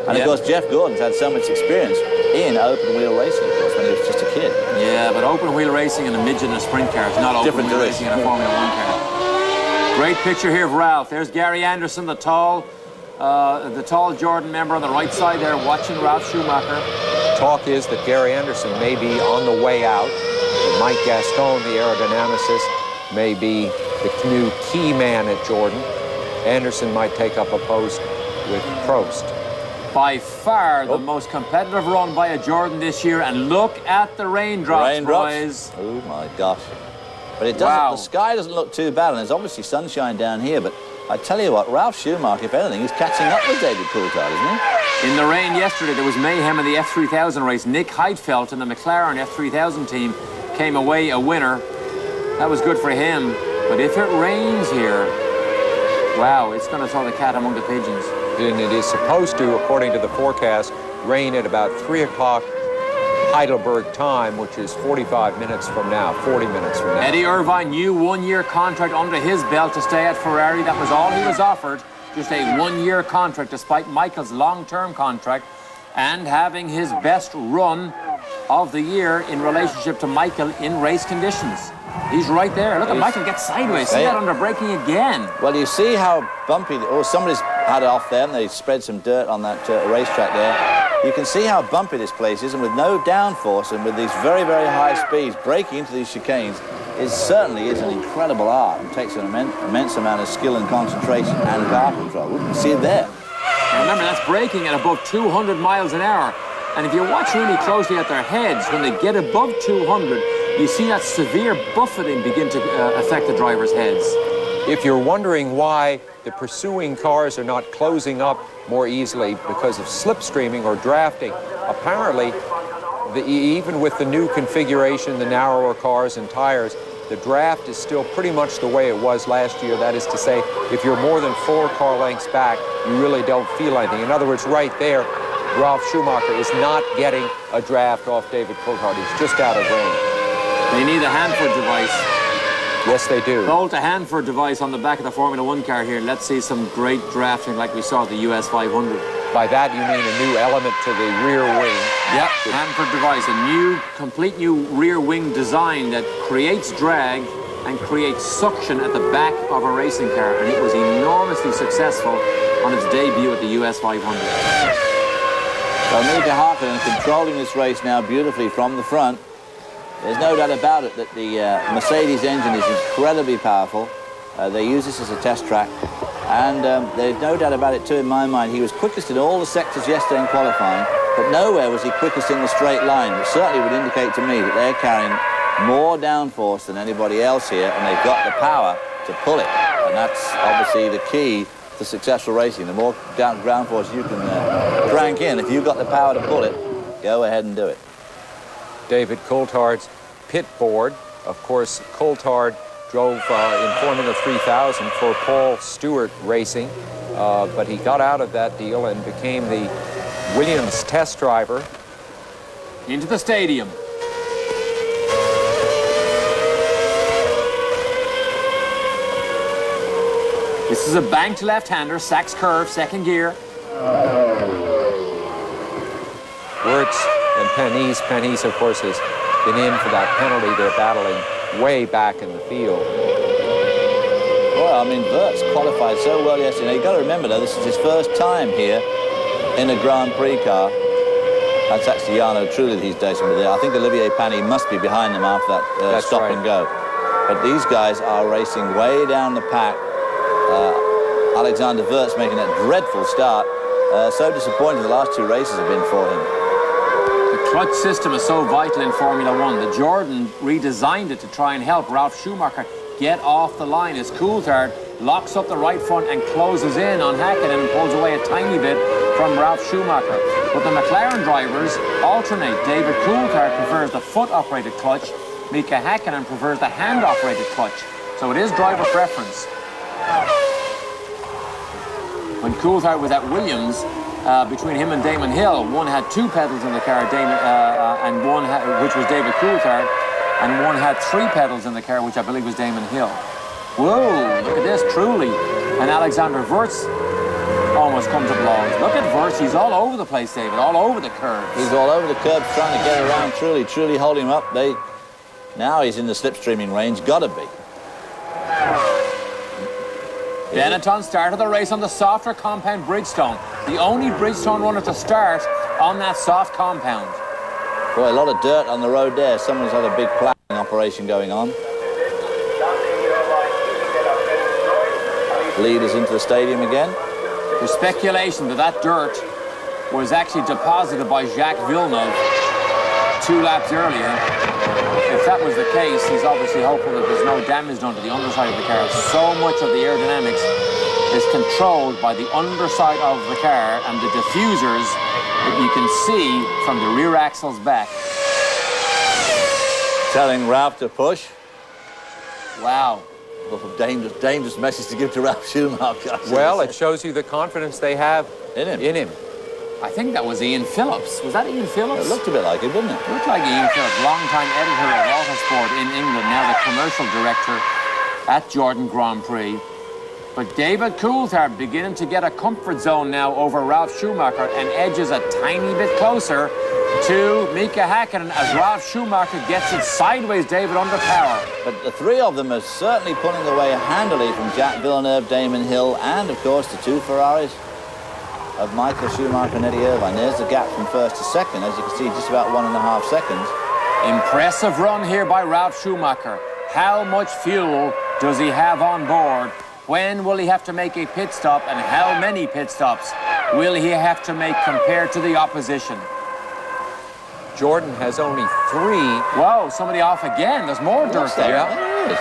And of course, Jeff Gordon's had so much experience in open-wheel racing, of course, when he was just a kid. Yeah, but open-wheel racing in a midget and a sprint car is not open-wheel racing in a Formula One car. Great picture here of Ralph. There's Gary Anderson, the tall the tall Jordan member on the right side there watching Ralph Schumacher. Talk is that Gary Anderson may be on the way out. That Mike Gaston, the aerodynamicist, may be the new key man at Jordan. Anderson might take up a post with Prost. By far the most competitive run by a Jordan this year, and look at the raindrops, boys. Oh my gosh. But it doesn't, the sky doesn't look too bad, and there's obviously sunshine down here, but I tell you what, Ralph Schumacher, if anything, is catching up with David Coulthard, isn't he? In the rain yesterday, there was mayhem in the F3000 race. Nick Heidfeld and the McLaren F3000 team came away a winner. That was good for him, but if it rains here, wow, it's going to throw the cat among the pigeons. And it is supposed to, according to the forecast, rain at about 3 o'clock Heidelberg time, which is 45 minutes from now, 40 minutes from now. Eddie Irvine, new one-year contract under his belt to stay at Ferrari. That was all he was offered, just a one-year contract, despite Michael's long-term contract, and having his best run of the year in relationship to Michael in race conditions. He's right there. Look at Michael get sideways. See that under braking again. Well, you see how bumpy, or somebody's had it off there and they spread some dirt on that racetrack there. You can see how bumpy this place is, and with no downforce and with these very, very high speeds, braking into these chicanes certainly is an incredible art and takes an immense amount of skill and concentration and car control. We can see it there. And remember, that's braking at above 200 miles an hour. And if you watch really closely at their heads, when they get above 200, you see that severe buffeting begin to affect the drivers' heads. If you're wondering why the pursuing cars are not closing up more easily because of slipstreaming or drafting, apparently, even with the new configuration, the narrower cars and tires, the draft is still pretty much the way it was last year. That is to say, if you're more than 4 car lengths back, you really don't feel anything. In other words, right there, Ralph Schumacher is not getting a draft off David Coulthard. He's just out of range. They need a Hanford device. Yes, they do. Bolt a Hanford device on the back of the Formula One car here. Let's see some great drafting like we saw at the US 500. By that, you mean a new element to the rear wing. Yep, Hanford device, a complete new rear wing design that creates drag and creates suction at the back of a racing car. And it was enormously successful on its debut at the US 500. Well, Mika Hakkinen controlling this race now beautifully from the front. There's no doubt about it that the Mercedes engine is incredibly powerful. They use this as a test track. And there's no doubt about it, too, in my mind. He was quickest in all the sectors yesterday in qualifying, but nowhere was he quickest in the straight line, which certainly would indicate to me that they're carrying more downforce than anybody else here, and they've got the power to pull it. And that's obviously the key to successful racing. The more ground force you can crank in, if you've got the power to pull it, go ahead and do it. David Coulthard's pit board. Of course, Coulthard drove in Formula 3000 for Paul Stewart Racing, but he got out of that deal and became the Williams test driver. Into the stadium. This is a banked left-hander, Sachs curve, second gear. Wirtz and Penise. Penise, of course, has been in for that penalty. They're battling way back in the field. Well, I mean, Wirtz qualified so well yesterday. You've got to remember, though, this is his first time here in a Grand Prix car. That's actually Jarno Trulli that he's racing with there. I think Olivier Panis must be behind them after that stop and go. But these guys are racing way down the pack. Alexander Wirtz making that dreadful start. So disappointing the last 2 races have been for him. The clutch system is so vital in Formula One. The Jordan redesigned it to try and help Ralph Schumacher get off the line as Coulthard locks up the right front and closes in on Hakkinen and pulls away a tiny bit from Ralph Schumacher. But the McLaren drivers alternate. David Coulthard prefers the foot-operated clutch. Mika Hakkinen prefers the hand-operated clutch. So it is driver preference. When Coulthard was at Williams, between him and Damon Hill, one had 2 pedals in the car, and one which was David Coulthard, and one had 3 pedals in the car, which I believe was Damon Hill. Whoa, look at this, truly. And Alexander Wirtz almost come to blows. Look at Wirtz, he's all over the place, David, all over the curves. He's all over the curbs trying to get around Trulli holding him up. Now he's in the slipstreaming range, gotta be. Benetton started the race on the softer compound Bridgestone. The only Bridgestone runner to start on that soft compound. Boy, a lot of dirt on the road there. Someone's had a big plowing operation going on. Leaders into the stadium again. There's speculation that that dirt was actually deposited by Jacques Villeneuve 2 laps earlier. If that was the case, he's obviously hopeful that there's no damage done to the underside of the car. So much of the aerodynamics is controlled by the underside of the car and the diffusers that you can see from the rear axles back. Telling Ralph to push. Wow. Dangerous message to give to Ralph Schumacher. Well, it shows you the confidence they have in him. I think that was Ian Phillips. Was that Ian Phillips? It looked a bit like it, didn't it? It looked like Ian Phillips, long-time editor of Autosport in England, now the commercial director at Jordan Grand Prix. But David Coulthard beginning to get a comfort zone now over Ralph Schumacher and edges a tiny bit closer to Mika Häkkinen as Ralph Schumacher gets it sideways, David, under power. But the three of them are certainly pulling away handily from Jacques Villeneuve, Damon Hill, and, of course, the two Ferraris of Michael Schumacher and Eddie Irvine. There's the gap from first to second, as you can see, just about 1.5 seconds. Impressive run here by Ralph Schumacher. How much fuel does he have on board? When will he have to make a pit stop, and how many pit stops will he have to make compared to the opposition? Jordan has only 3. Whoa, somebody off again. There's more dirt there. Yeah, it is.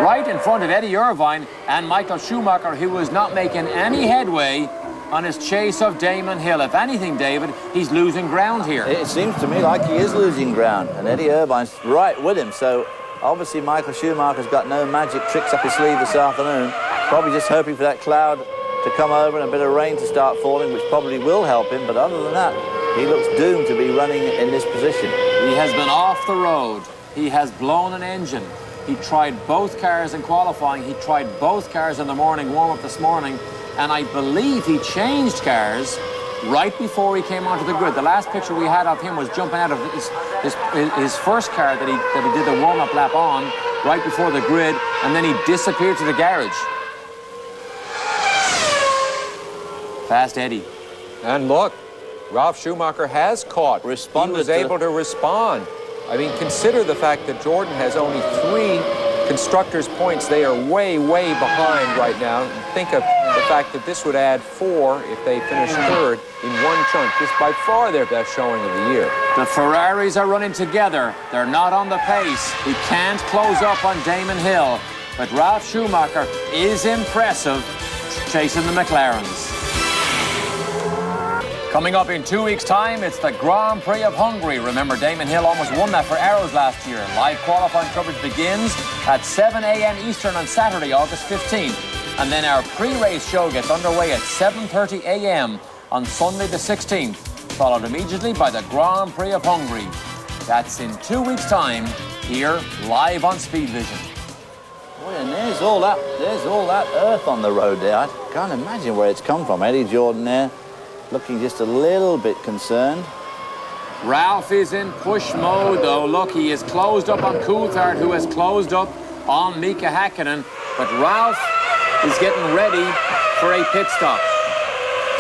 Right in front of Eddie Irvine and Michael Schumacher, who was not making any headway on his chase of Damon Hill. If anything, David, he's losing ground here. It seems to me like he is losing ground, and Eddie Irvine's right with him. So obviously Michael Schumacher's got no magic tricks up his sleeve this afternoon. Probably just hoping for that cloud to come over and a bit of rain to start falling, which probably will help him. But other than that, he looks doomed to be running in this position. He has been off the road. He has blown an engine. He tried both cars in qualifying. He tried both cars in the morning warm-up this morning. And I believe he changed cars right before he came onto the grid. The last picture we had of him was jumping out of his first car that he did the warm-up lap on right before the grid, and then he disappeared to the garage. Fast Eddie. And look, Ralph Schumacher has caught. Responded. He was able to respond. I mean, consider the fact that Jordan has only 3 constructors' points. They are way, way behind right now. Think of the fact that this would add 4 if they finish third in one chunk. This is by far their best showing of the year. The Ferraris are running together. They're not on the pace. He can't close up on Damon Hill. But Ralph Schumacher is impressive chasing the McLarens. Coming up in 2 weeks' time, it's the Grand Prix of Hungary. Remember, Damon Hill almost won that for Arrows last year. Live qualifying coverage begins at 7 a.m. Eastern on Saturday, August 15th. And then our pre-race show gets underway at 7:30 a.m. on Sunday the 16th, followed immediately by the Grand Prix of Hungary. That's in 2 weeks' time, here, live on Speed Vision. Boy, and there's all that earth on the road there. I can't imagine where it's come from. Eddie Jordan there, looking just a little bit concerned. Ralph is in push mode, though. Look, he is closed up on Coulthard, who has closed up on Mika Häkkinen. But Ralph is getting ready for a pit stop.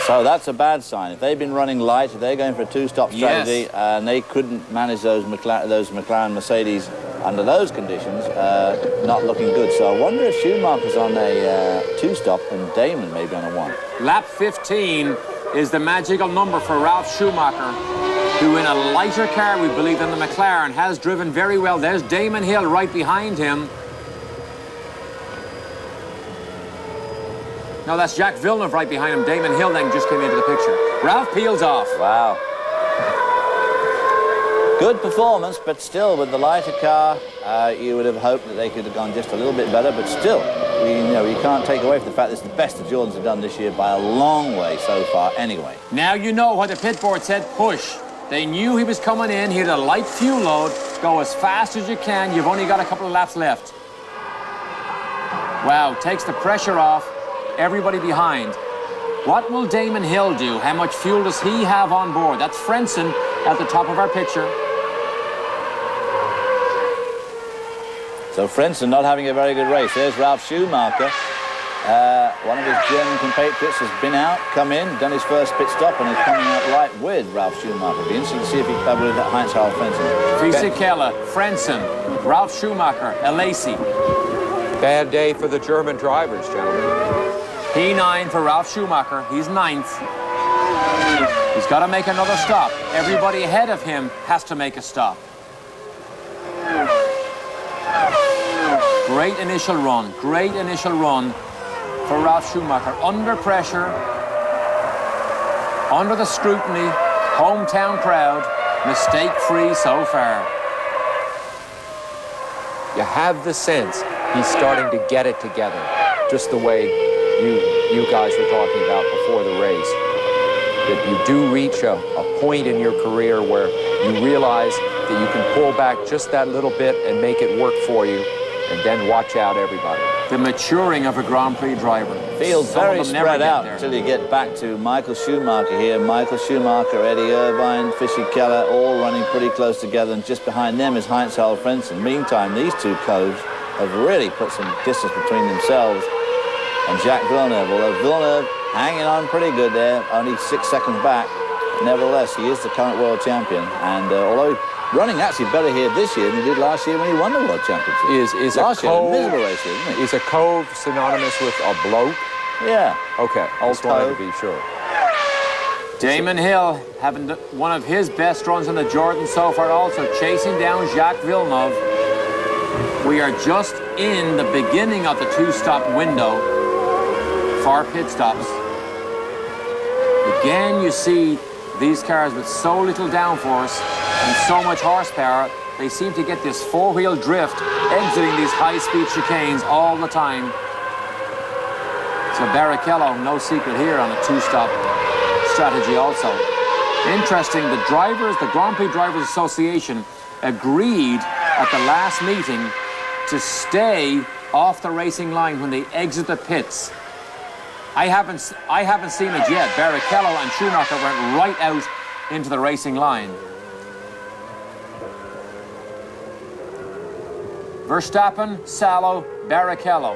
So that's a bad sign. If they've been running light, if they're going for a 2-stop strategy, Yes. and they couldn't manage those McLaren Mercedes under those conditions, not looking good. So I wonder if Schumacher's on a 2-stop and Damon maybe on a 1. Lap 15 is the magical number for Ralph Schumacher, who in a lighter car, we believe, than the McLaren, has driven very well. There's Damon Hill right behind him. No, that's Jacques Villeneuve right behind him. Damon Hill then just came into the picture. Ralph peels off. Wow. Good performance, but still, with the lighter car, you would have hoped that they could have gone just a little bit better, but still, you can't take away from the fact that it's the best the Jordans have done this year by a long way so far anyway. Now you know why the pit board said push. They knew he was coming in. He had a light fuel load. Go as fast as you can. You've only got a couple of laps left. Wow, takes the pressure off everybody behind. What will Damon Hill do? How much fuel does he have on board? That's Frentzen at the top of our picture. So Frentzen not having a very good race. There's Ralf Schumacher. One of his German compatriots has been out, come in, done his first pit stop, and is coming out right with Ralf Schumacher. It'll be interesting to see if he can cover with Heinz-Harald Frentzen. Fisichella, Frentzen, Ralf Schumacher, Alesi. Bad day for the German drivers, gentlemen. P9 for Ralf Schumacher. He's 9th. He's got to make another stop. Everybody ahead of him has to make a stop. Great initial run. Great initial run for Ralf Schumacher. Under pressure, under the scrutiny, hometown crowd, mistake-free so far. You have the sense he's starting to get it together, just the way you guys were talking about before the race. That you do reach a point in your career where you realize that you can pull back just that little bit and make it work for you, and then watch out everybody. The maturing of a Grand Prix driver. Feels very spread out until you get back to Michael Schumacher here. Michael Schumacher, Eddie Irvine, Fisichella, all running pretty close together, and just behind them is Heinz-Harald Frentzen. Meantime, these two coves have really put some distance between themselves and Jacques Villeneuve, although Villeneuve hanging on pretty good there, only 6 seconds back. Nevertheless, he is the current world champion, and although running actually better here this year than he did last year when he won the world championship. Is last a year, cove, a miserable race here, isn't it? Is a cove synonymous with a bloke? Yeah. Okay, I just wanted to be sure. Damon Hill having one of his best runs in the Jordan so far, also chasing down Jacques Villeneuve. We are just in the beginning of the two-stop window for pit stops. Again, you see these cars with so little downforce and so much horsepower, they seem to get this four-wheel drift exiting these high-speed chicanes all the time. So Barrichello, no secret here on a two-stop strategy also. Interesting, the Grand Prix Drivers Association agreed at the last meeting to stay off the racing line when they exit the pits. I haven't seen it yet. Barrichello and Schumacher went right out into the racing line. Verstappen, Salo, Barrichello.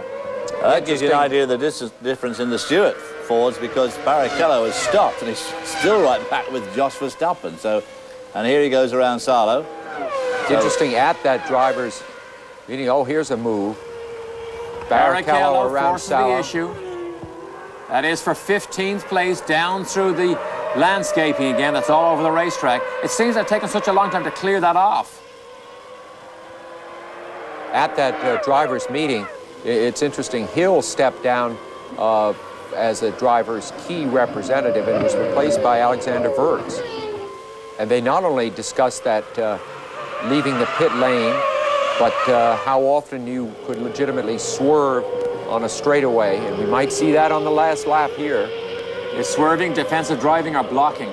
That gives you an idea of the difference in the Stewart Fords, because Barrichello has stopped and he's still right back with Jos Verstappen. So, and here he goes around Salo. It's interesting at that driver's meeting. Oh, here's a move. Barrichello around forces the issue. That is for 15th place, down through the landscaping again. That's all over the racetrack. It seems to have taken such a long time to clear that off. At that driver's meeting, it's interesting, Hill stepped down as a driver's key representative and was replaced by Alexander Wirtz. And they not only discussed that leaving the pit lane, but how often you could legitimately swerve on a straightaway, and we might see that on the last lap here. Is swerving, defensive driving, or blocking?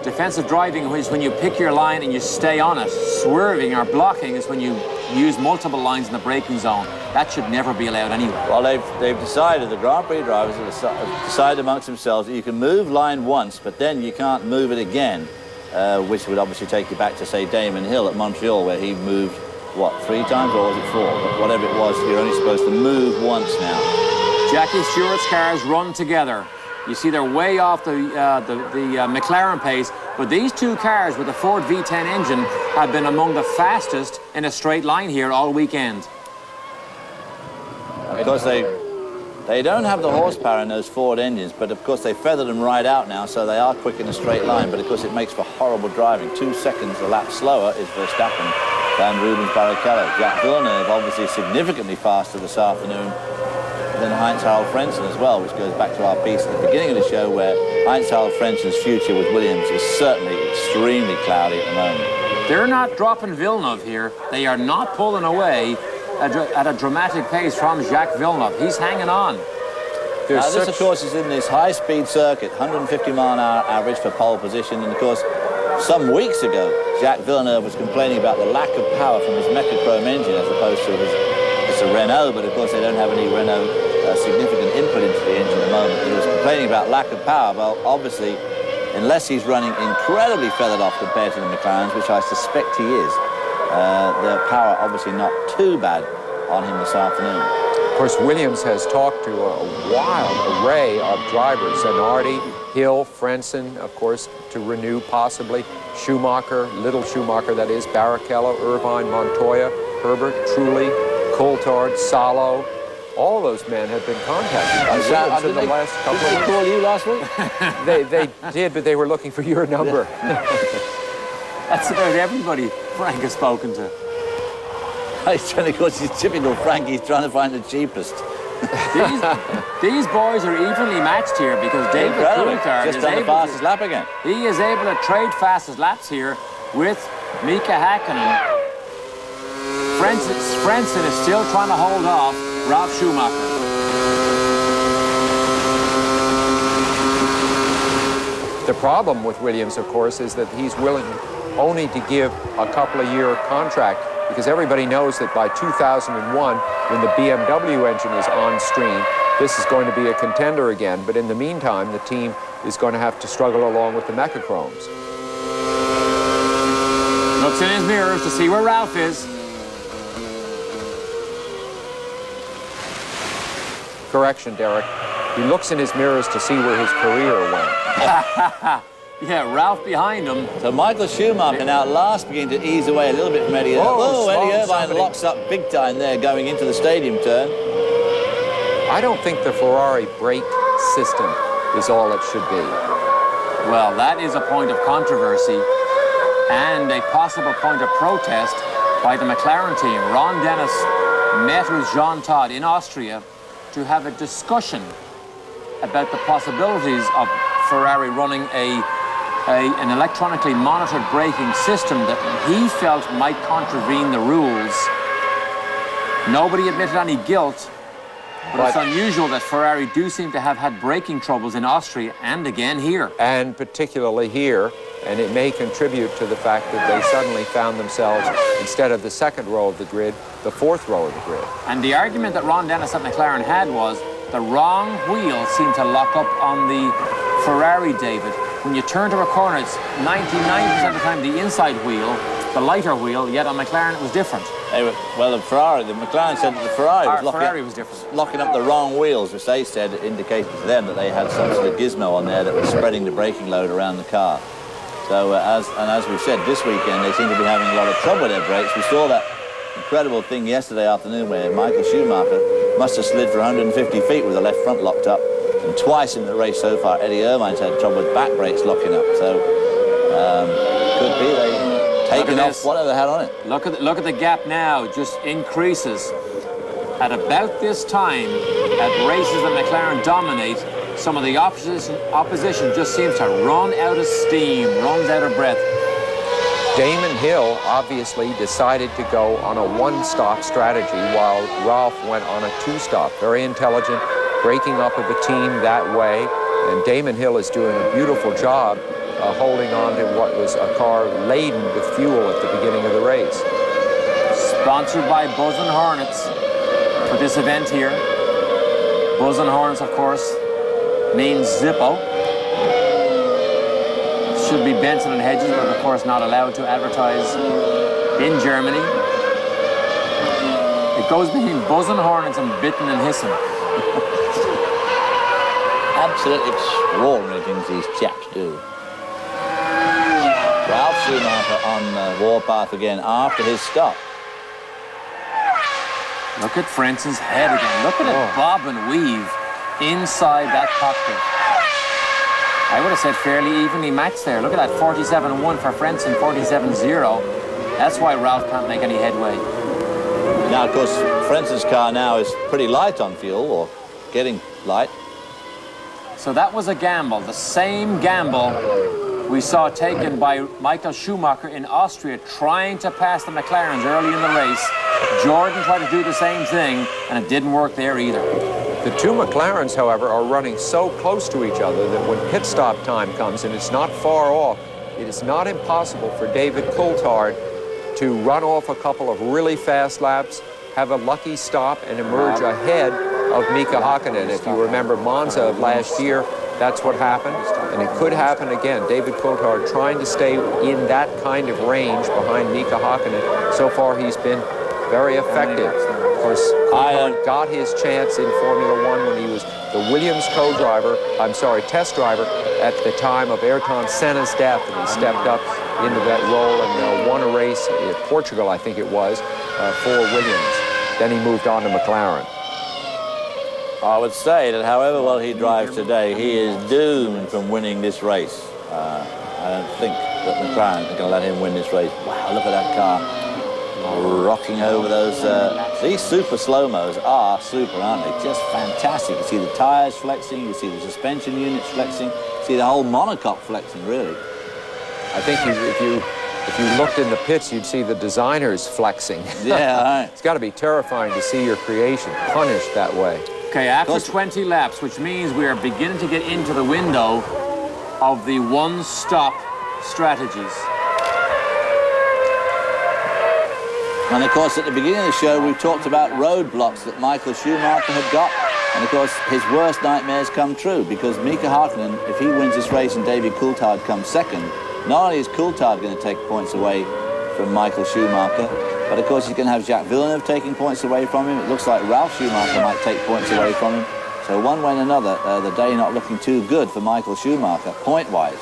Defensive driving is when you pick your line and you stay on it. Swerving or blocking is when you use multiple lines in the braking zone. That should never be allowed anywhere. Well, they've decided, the Grand Prix drivers have decided amongst themselves that you can move line once, but then you can't move it again, which would obviously take you back to, say, Damon Hill at Montreal, where he moved, what, 3 times, or was it 4? But whatever it was, you're only supposed to move once now. Jackie Stewart's cars run together. You see they're way off the McLaren pace, but these two cars with the Ford V10 engine have been among the fastest in a straight line here all weekend. Of course, they don't have the horsepower in those Ford engines, but of course they feather them right out now, so they are quick in a straight line, but of course it makes for horrible driving. 2 seconds a lap slower is Verstappen than Rubens Barrichello. Jacques Villeneuve obviously significantly faster this afternoon than Heinz-Harald Frentzen as well, which goes back to our piece at the beginning of the show, where Heinz-Harald Frentzen's future with Williams is certainly extremely cloudy at the moment. They're not dropping Villeneuve here. They are not pulling away at a dramatic pace from Jacques Villeneuve. He's hanging on. Now, this, of course, is in this high-speed circuit, 150-mile-an-hour average for pole position, and of course, some weeks ago, Jacques Villeneuve was complaining about the lack of power from his Mecachrome engine as opposed to it's a Renault, but of course they don't have any Renault significant input into the engine at the moment. He was complaining about lack of power. Well, obviously, unless he's running incredibly feathered off compared to the McLarens, which I suspect he is, the power obviously not too bad on him this afternoon. Of course, Williams has talked to a wild array of drivers. Zanardi, Hill, Frentzen, of course, to renew possibly. Schumacher, Little Schumacher, that is, Barrichello, Irvine, Montoya, Herbert, Trulli, Coulthard, Salo. All those men have been contacted by Williams in the last couple of weeks. Did they call you last week? They did, but they were looking for your number. That's about everybody Frank has spoken to. He's trying to, of course, he's typical Frank. He's trying to find the cheapest. These boys are evenly matched here because David Coulthard just done the fastest lap again. He is able to trade fastest laps here with Mika Hakkinen. Frentzen is still trying to hold off Ralf Schumacher. The problem with Williams, of course, is that he's willing only to give a couple of year contract, because everybody knows that by 2001, when the BMW engine is on stream, this is going to be a contender again. But in the meantime, the team is going to have to struggle along with the Mechachromes. Looks in his mirrors to see where Ralph is. Correction, Derek. He looks in his mirrors to see where his career went. Yeah, Ralph behind him. So Michael Schumacher now at last beginning to ease away a little bit from Eddie Irvine. Oh, Eddie Irvine locks up big time there going into the stadium turn. I don't think the Ferrari brake system is all it should be. Well, that is a point of controversy and a possible point of protest by the McLaren team. Ron Dennis met with Jean Todt in Austria to have a discussion about the possibilities of Ferrari running an electronically monitored braking system that he felt might contravene the rules. Nobody admitted any guilt, but it's unusual that Ferrari do seem to have had braking troubles in Austria and again here. And particularly here, and it may contribute to the fact that they suddenly found themselves, instead of the second row of the grid, the fourth row of the grid. And the argument that Ron Dennis at McLaren had was the wrong wheel seemed to lock up on the Ferrari, David. When you turn to a corner, it's 99% of the time the inside wheel, the lighter wheel, yet on McLaren it was different. Well, the McLaren said that the Ferrari was different. Locking up the wrong wheels, which they said indicated to them that they had some sort of gizmo on there that was spreading the braking load around the car. So, as we've said, this weekend they seem to be having a lot of trouble with their brakes. We saw that incredible thing yesterday afternoon where Michael Schumacher must have slid for 150 feet with the left front locked up. And twice in the race so far, Eddie Irvine's had trouble with back brakes locking up. So, could be they've taken off whatever they had on it. Look at the gap now, just increases. At about this time, at races that McLaren dominate, some of the opposition just seems to run out of steam, runs out of breath. Damon Hill obviously decided to go on a one-stop strategy while Ralph went on a two-stop. Very intelligent, breaking up of the team that way. And Damon Hill is doing a beautiful job holding on to what was a car laden with fuel at the beginning of the race. Sponsored by Buzz and Hornets for this event here. Buzz and Hornets, of course, means Zippo. Should be Benson and Hedges, but of course not allowed to advertise in Germany. It goes between Buzz and Hornets and Bitten and Hissen. Absolutely extraordinary things these chaps do. Ralf Schumacher on warpath again after his stop. Look at Frentzen's head again. Look at it bob and weave inside that cockpit. I would have said fairly evenly matched there. Look at that, 47-1 for Frentzen, 47-0. That's why Ralph can't make any headway. Now, of course, Frentzen's car now is pretty light on fuel, or getting light. So that was a gamble, the same gamble we saw taken by Michael Schumacher in Austria, trying to pass the McLarens early in the race. Jordan tried to do the same thing, and it didn't work there either. The two McLarens, however, are running so close to each other that when pit stop time comes, and it's not far off, it is not impossible for David Coulthard to run off a couple of really fast laps, have a lucky stop, and emerge ahead of Mika Hakkinen. If you remember Monza of last year, that's what happened, and it could happen again. David Coulthard trying to stay in that kind of range behind Mika Hakkinen. So far, he's been very effective. Of course, Coulthard got his chance in Formula One when he was the Williams test driver at the time of Ayrton Senna's death, and he stepped up into that role and won a race in Portugal, I think it was, for Williams. Then he moved on to McLaren. I would say that however well he drives today, he is doomed from winning this race. I don't think that McLaren are going to let him win this race. Wow, look at that car rocking over those. These super slow-mos are super, aren't they? Just fantastic. You see the tyres flexing, you see the suspension units flexing, you see the whole monocoque flexing, really. I think if you looked in the pits, you'd see the designers flexing. Yeah, right. It's got to be terrifying to see your creation punished that way. Okay, after 20 laps, which means we are beginning to get into the window of the one-stop strategies. And of course, at the beginning of the show, we talked about roadblocks that Michael Schumacher had got. And of course, his worst nightmares come true, because Mika Hakkinen, if he wins this race and David Coulthard comes second, not only is Coulthard going to take points away from Michael Schumacher, but of course he's going to have Jacques Villeneuve taking points away from him. It looks like Ralf Schumacher might take points away from him. So one way and another, the day not looking too good for Michael Schumacher, point-wise.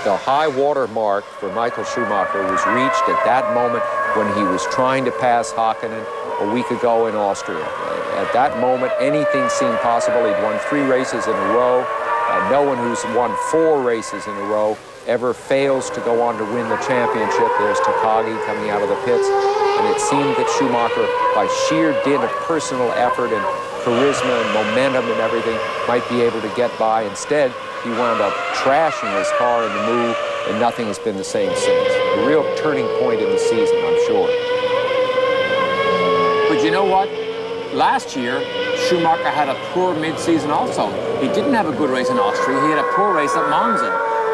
The high water mark for Michael Schumacher was reached at that moment when he was trying to pass Hakkinen a week ago in Austria. At that moment, anything seemed possible. He'd won 3 races in a row. No one who's won 4 races in a row ever fails to go on to win the championship. There's Takagi coming out of the pits. And it seemed that Schumacher, by sheer dint of personal effort and charisma and momentum and everything, might be able to get by. Instead, he wound up trashing his car in the move, and nothing has been the same since. A real turning point in the season, I'm sure. But you know what? Last year, Schumacher had a poor mid-season also. He didn't have a good race in Austria. He had a poor race at Monza.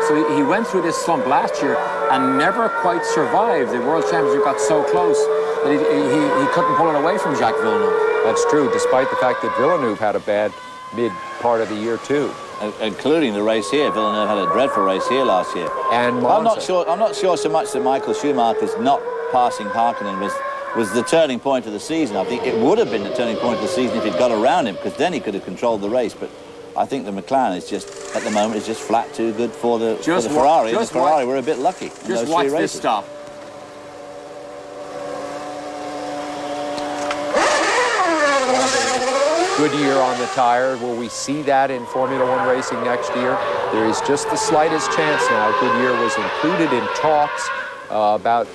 So he went through this slump last year and never quite survived. The World Championship got so close that he couldn't pull it away from Jacques Villeneuve. That's true, despite the fact that Villeneuve had a bad mid-part of the year, too. Including the race here. Villeneuve had a dreadful race here last year. And Monza. I'm not sure so much that Michael Schumacher's not passing Hakkinen was the turning point of the season. I think it would have been the turning point of the season if he'd got around him, because then he could have controlled the race. But I think the McLaren is just, at the moment, is just flat too good for the Ferrari. The Ferrari were a bit lucky. Just watch this stop. Goodyear on the tire. Will we see that in Formula One racing next year? There is just the slightest chance now. Goodyear was included in talks about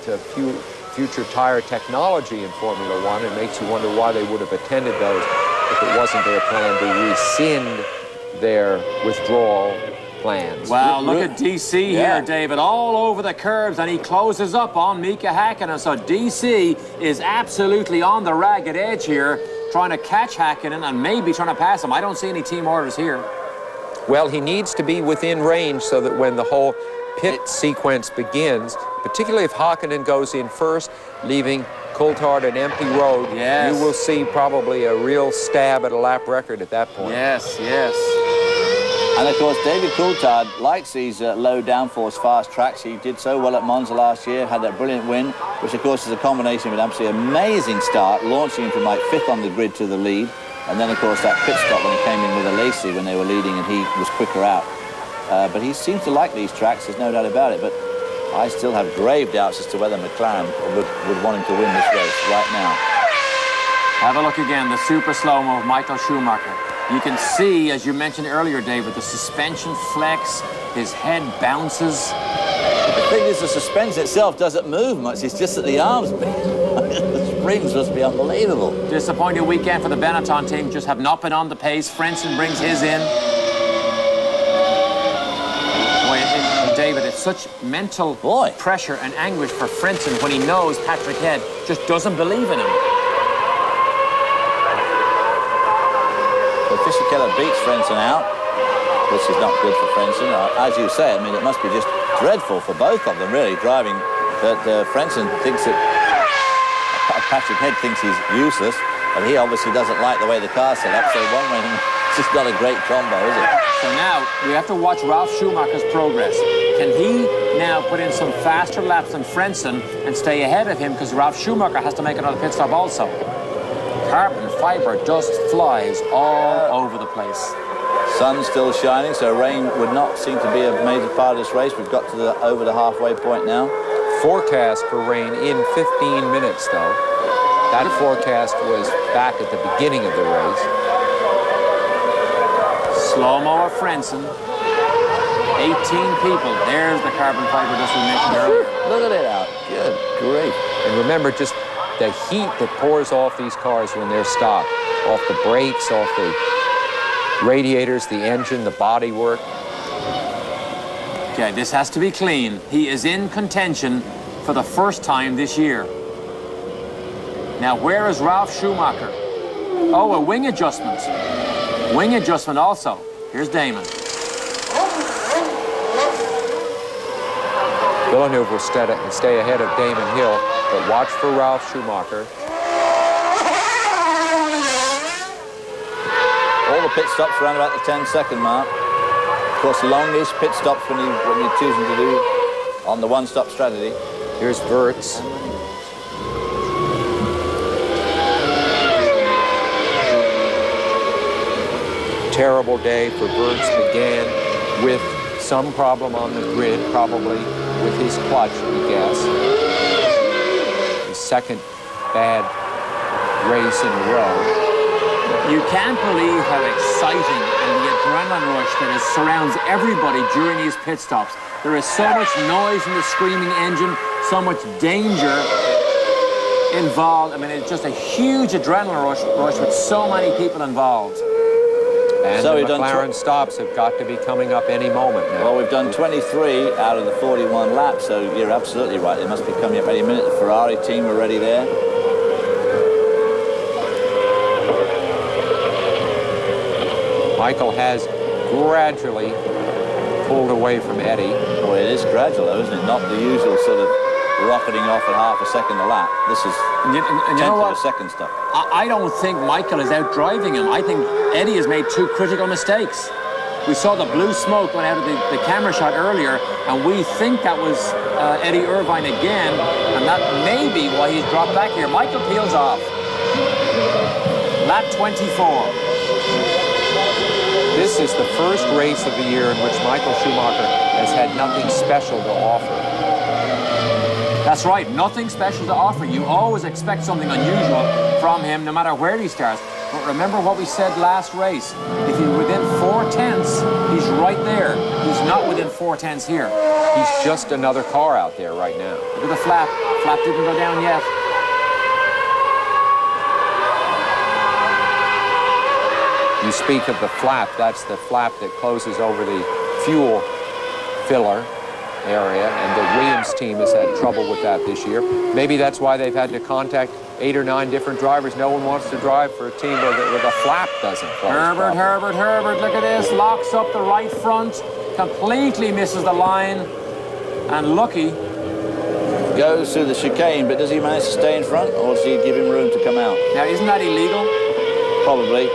future tire technology in Formula One. It makes you wonder why they would have attended those if it wasn't their plan to rescind their withdrawal plans. Wow, look at DC here, David, all over the curbs, and he closes up on Mika Hakkinen. So DC is absolutely on the ragged edge here, trying to catch Hakkinen and maybe trying to pass him. I don't see any team orders here. Well, he needs to be within range so that when the whole pit sequence begins, particularly if Hakkinen goes in first, leaving Coulthard an empty road, you will see probably a real stab at a lap record at that point. Yes, yes. And of course, David Coulthard likes these low downforce fast tracks. He did so well at Monza last year, had that brilliant win, which of course is a combination of an absolutely amazing start, launching him from like 5th on the grid to the lead. And then of course that pit stop when he came in with a Lacey when they were leading and he was quicker out. But he seems to like these tracks, there's no doubt about it. But I still have grave doubts as to whether McLaren would want him to win this race right now. Have a look again, the super slow-mo of Michael Schumacher. You can see, as you mentioned earlier, David, the suspension flex, his head bounces. The thing is, the suspension itself doesn't move much, it's just that the arms beat. The springs must be unbelievable. Disappointing weekend for the Benetton team, just have not been on the pace. Frentzen brings his in. David, it's such mental pressure and anguish for Frentzen when he knows Patrick Head just doesn't believe in him. But Fisichella beats Frentzen out, which is not good for Frentzen. As you say, I mean, it must be just dreadful for both of them, really, driving. But Frentzen thinks that Patrick Head thinks he's useless, and he obviously doesn't like the way the car's set up, so one way, it's just not a great combo, is it? So now we have to watch Ralf Schumacher's progress. Can he now put in some faster laps than Frentzen and stay ahead of him, because Ralf Schumacher has to make another pit stop also. Carbon fiber dust flies all over the place. Sun's still shining, so rain would not seem to be a major part of this race. We've got to over the halfway point now. Forecast for rain in 15 minutes, though. That forecast was back at the beginning of the race. Slow-mo of Frentzen. 18 people. There's the carbon fiber dust we mentioned earlier. Look at it out. Good, great. And remember, just the heat that pours off these cars when they're stopped, off the brakes, off the radiators, the engine, the bodywork. Okay, this has to be clean. He is in contention for the first time this year. Now, where is Ralf Schumacher? Oh, a wing adjustment. Wing adjustment also. Here's Damon. Villeneuve will stay ahead of Damon Hill, but watch for Ralf Schumacher. All the pit stops around about the 10-second mark. Of course, the longest pit stops when you're choosing to do on the one-stop strategy. Here's Wirtz. Terrible day for Wirtz. Began with some problem on the grid, probably with his clutch, we guess. His second bad race in a row. You can't believe how exciting and the adrenaline rush that surrounds everybody during these pit stops. There is so much noise from the screaming engine, so much danger involved. I mean, it's just a huge adrenaline rush with so many people involved. And so the McLaren stops have got to be coming up any moment now. Well, we've done 23 out of the 41 laps, so you're absolutely right. They must be coming up any minute. The Ferrari team are ready there. Michael has gradually pulled away from Eddie. Well, it is gradual, though, isn't it? Not the usual sort of rocketing off at half a second a lap. This is and you know what? A second stuff. I don't think Michael is out driving him. I think Eddie has made two critical mistakes. We saw the blue smoke went out of the camera shot earlier, and we think that was Eddie Irvine again, and that may be why he's dropped back here. Michael peels off. Lap 24. This is the first race of the year in which Michael Schumacher has had nothing special to offer. That's right, nothing special to offer. You always expect something unusual from him, no matter where he starts. But remember what we said last race. If he's within 4/10, he's right there. He's not within 4/10 here. He's just another car out there right now. Look at the flap. Flap didn't go down yet. You speak of the flap. That's the flap that closes over the fuel filler area, and the Williams team has had trouble with that this year. Maybe that's why they've had to contact 8 or 9 different drivers. No one wants to drive for a team where the flap doesn't close. Herbert, look at this. Locks up the right front, completely misses the line, and Lucky goes through the chicane, but does he manage to stay in front, or does he give him room to come out? Now, isn't that illegal? Probably.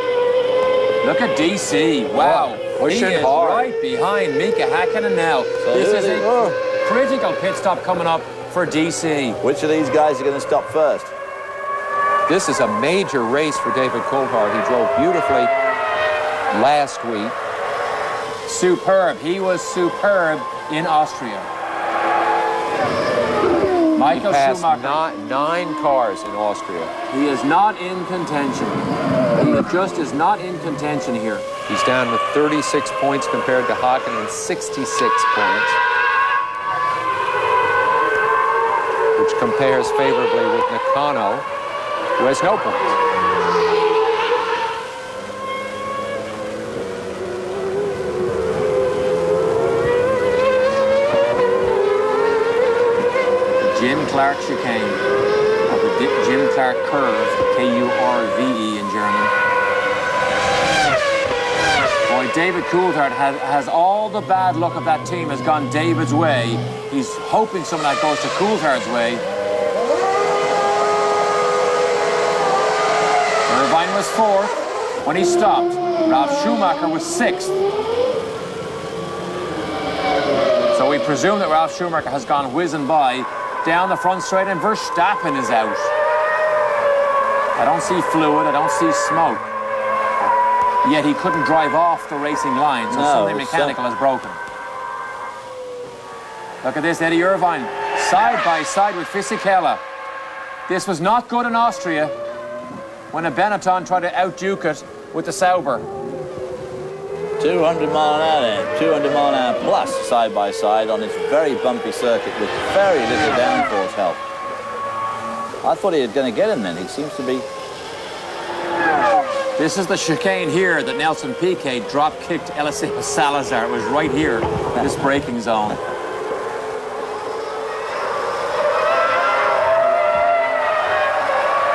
Look at DC. Wow. Pushing he is hard. Right behind Mika Hakkinen now. So this is a critical pit stop coming up for DC. Which of these guys are going to stop first? This is a major race for David Coulthard. He drove beautifully last week. Superb. He was superb in Austria. Michael Schumacher. 9 cars in Austria. He is not in contention. He just is not in contention here. He's down with 36 points compared to Hakkinen, 66 points, which compares favorably with Nakano, who has no points. Jim Clark chicane, or the Jim Clark curve, K-U-R-V-E in German. Boy, David Coulthard has all the bad luck of that team has gone David's way. He's hoping some of that goes to Coulthard's way. Irvine was 4th when he stopped. Ralf Schumacher was 6th. So we we presume that Ralf Schumacher has gone whizzing by down the front straight, and Verstappen is out. I don't see fluid, I don't see smoke. Yet he couldn't drive off the racing line, so something mechanical has broken. Look at this, Eddie Irvine, side by side with Fisichella. This was not good in Austria when a Benetton tried to outduke it with the Sauber. 200 mile an hour then, 200 mile an hour plus side by side on this very bumpy circuit with very little downforce help. I thought he was going to get him then. He seems to be. This is the chicane here that Nelson Piquet drop-kicked Eliseo Salazar. It was right here, this braking zone.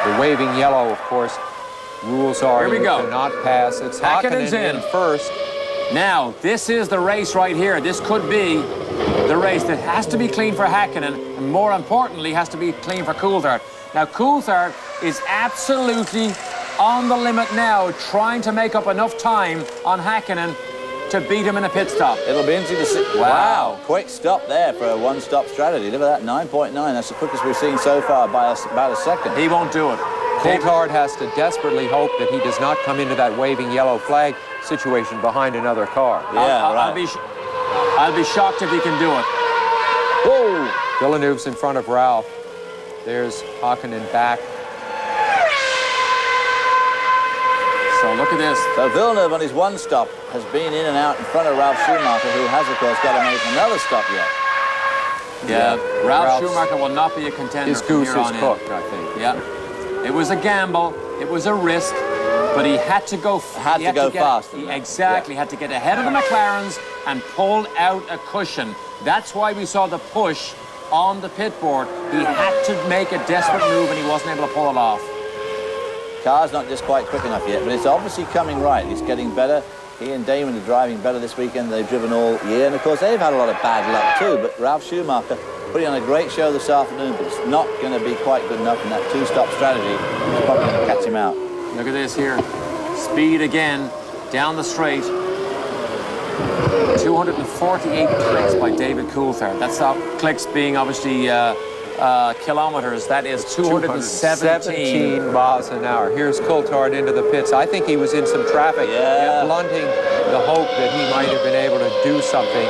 The waving yellow, of course, rules are Here we you go. cannot pass. It's Häkkinen's Häkkinen in first. Now, this is the race right here. This could be the race that has to be clean for Häkkinen, and more importantly, has to be clean for Coulthard. Now, Coulthard is absolutely on the limit now, trying to make up enough time on Häkkinen to beat him in a pit stop. It'll be interesting to see. Wow, quick stop there for a one-stop strategy. Look at that, 9.9. That's the quickest we've seen so far by about a second. He won't do it. Coulthard has to desperately hope that he does not come into that waving yellow flag situation behind another car. Yeah, I'll be shocked if he can do it. Whoa! Villeneuve's in front of Ralph. There's Häkkinen back. So look at this. So Villeneuve on his one stop has been in and out in front of Ralf Schumacher, who has, of course, got to make another stop yet. Yeah, Ralf Schumacher will not be a contender. His goose from here is on cooked, in. I think. Yeah, it was a gamble, it was a risk, but he had to go. Had to go faster. He exactly had to get ahead of the McLarens and pull out a cushion. That's why we saw the push on the pit board. He had to make a desperate move, and he wasn't able to pull it off. Car's not just quite quick enough yet, but it's obviously coming right. It's getting better. He and Damon are driving better this weekend. They've driven all year, and of course they've had a lot of bad luck too, but Ralf Schumacher putting on a great show this afternoon, but it's not going to be quite good enough, and that two-stop strategy is probably going to catch him out. Look at this here. Speed again, down the straight. 248 clicks by David Coulthard. That's how clicks being obviously kilometers. That is 217 miles an hour. Here's Coulthard into the pits. I think he was in some traffic, blunting the hope that he might have been able to do something.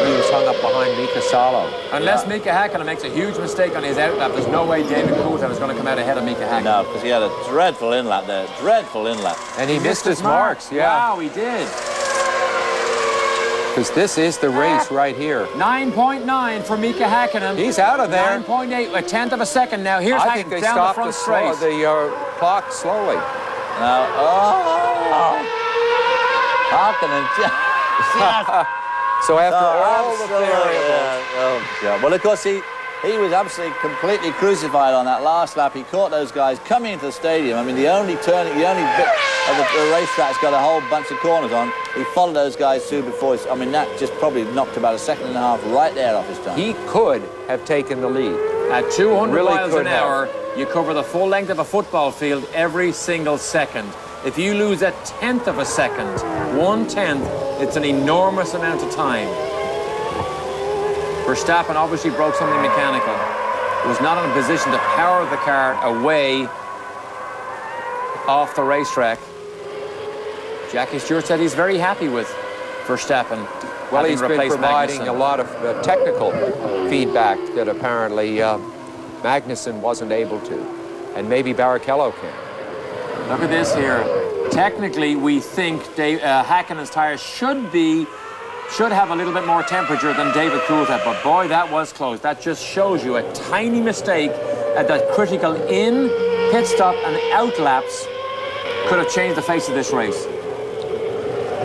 He was hung up behind Mika Salo. Unless Mika Häkkinen makes a huge mistake on his outlap, there's no way David Coulthard is going to come out ahead of Mika Häkkinen. No, because he had a dreadful inlap there. Dreadful inlap. And he missed his marks, yeah. Wow, he did. Because this is the race right here. 9.9 for Mika Häkkinen. He's out of there. 9.8, a tenth of a second now. Here's I think Häkkinen they down the stopped front straight. the clock slowly. Now, Häkkinen. So after all the variables. God. Well, of course, he was absolutely completely crucified on that last lap. He caught those guys coming into the stadium. I mean, the only bit of the racetrack's got a whole bunch of corners on. He followed those guys through before. I mean, that just probably knocked about a second and a half right there off his time. He could have taken the lead. At 200 miles an hour, you cover the full length of a football field every single second. If you lose a tenth of a second, 1/10, it's an enormous amount of time. Verstappen obviously broke something mechanical. Was not in a position to power the car away off the racetrack. Jackie Stewart said he's very happy with Verstappen. Well, he's been providing Magnussen. a lot of technical feedback that apparently Magnussen wasn't able to, and maybe Barrichello can. Look at this here. Technically, we think Häkkinen's tires should have a little bit more temperature than David Coulthard, but boy, that was close. That just shows you a tiny mistake at that critical in, pit stop, and out laps could have changed the face of this race.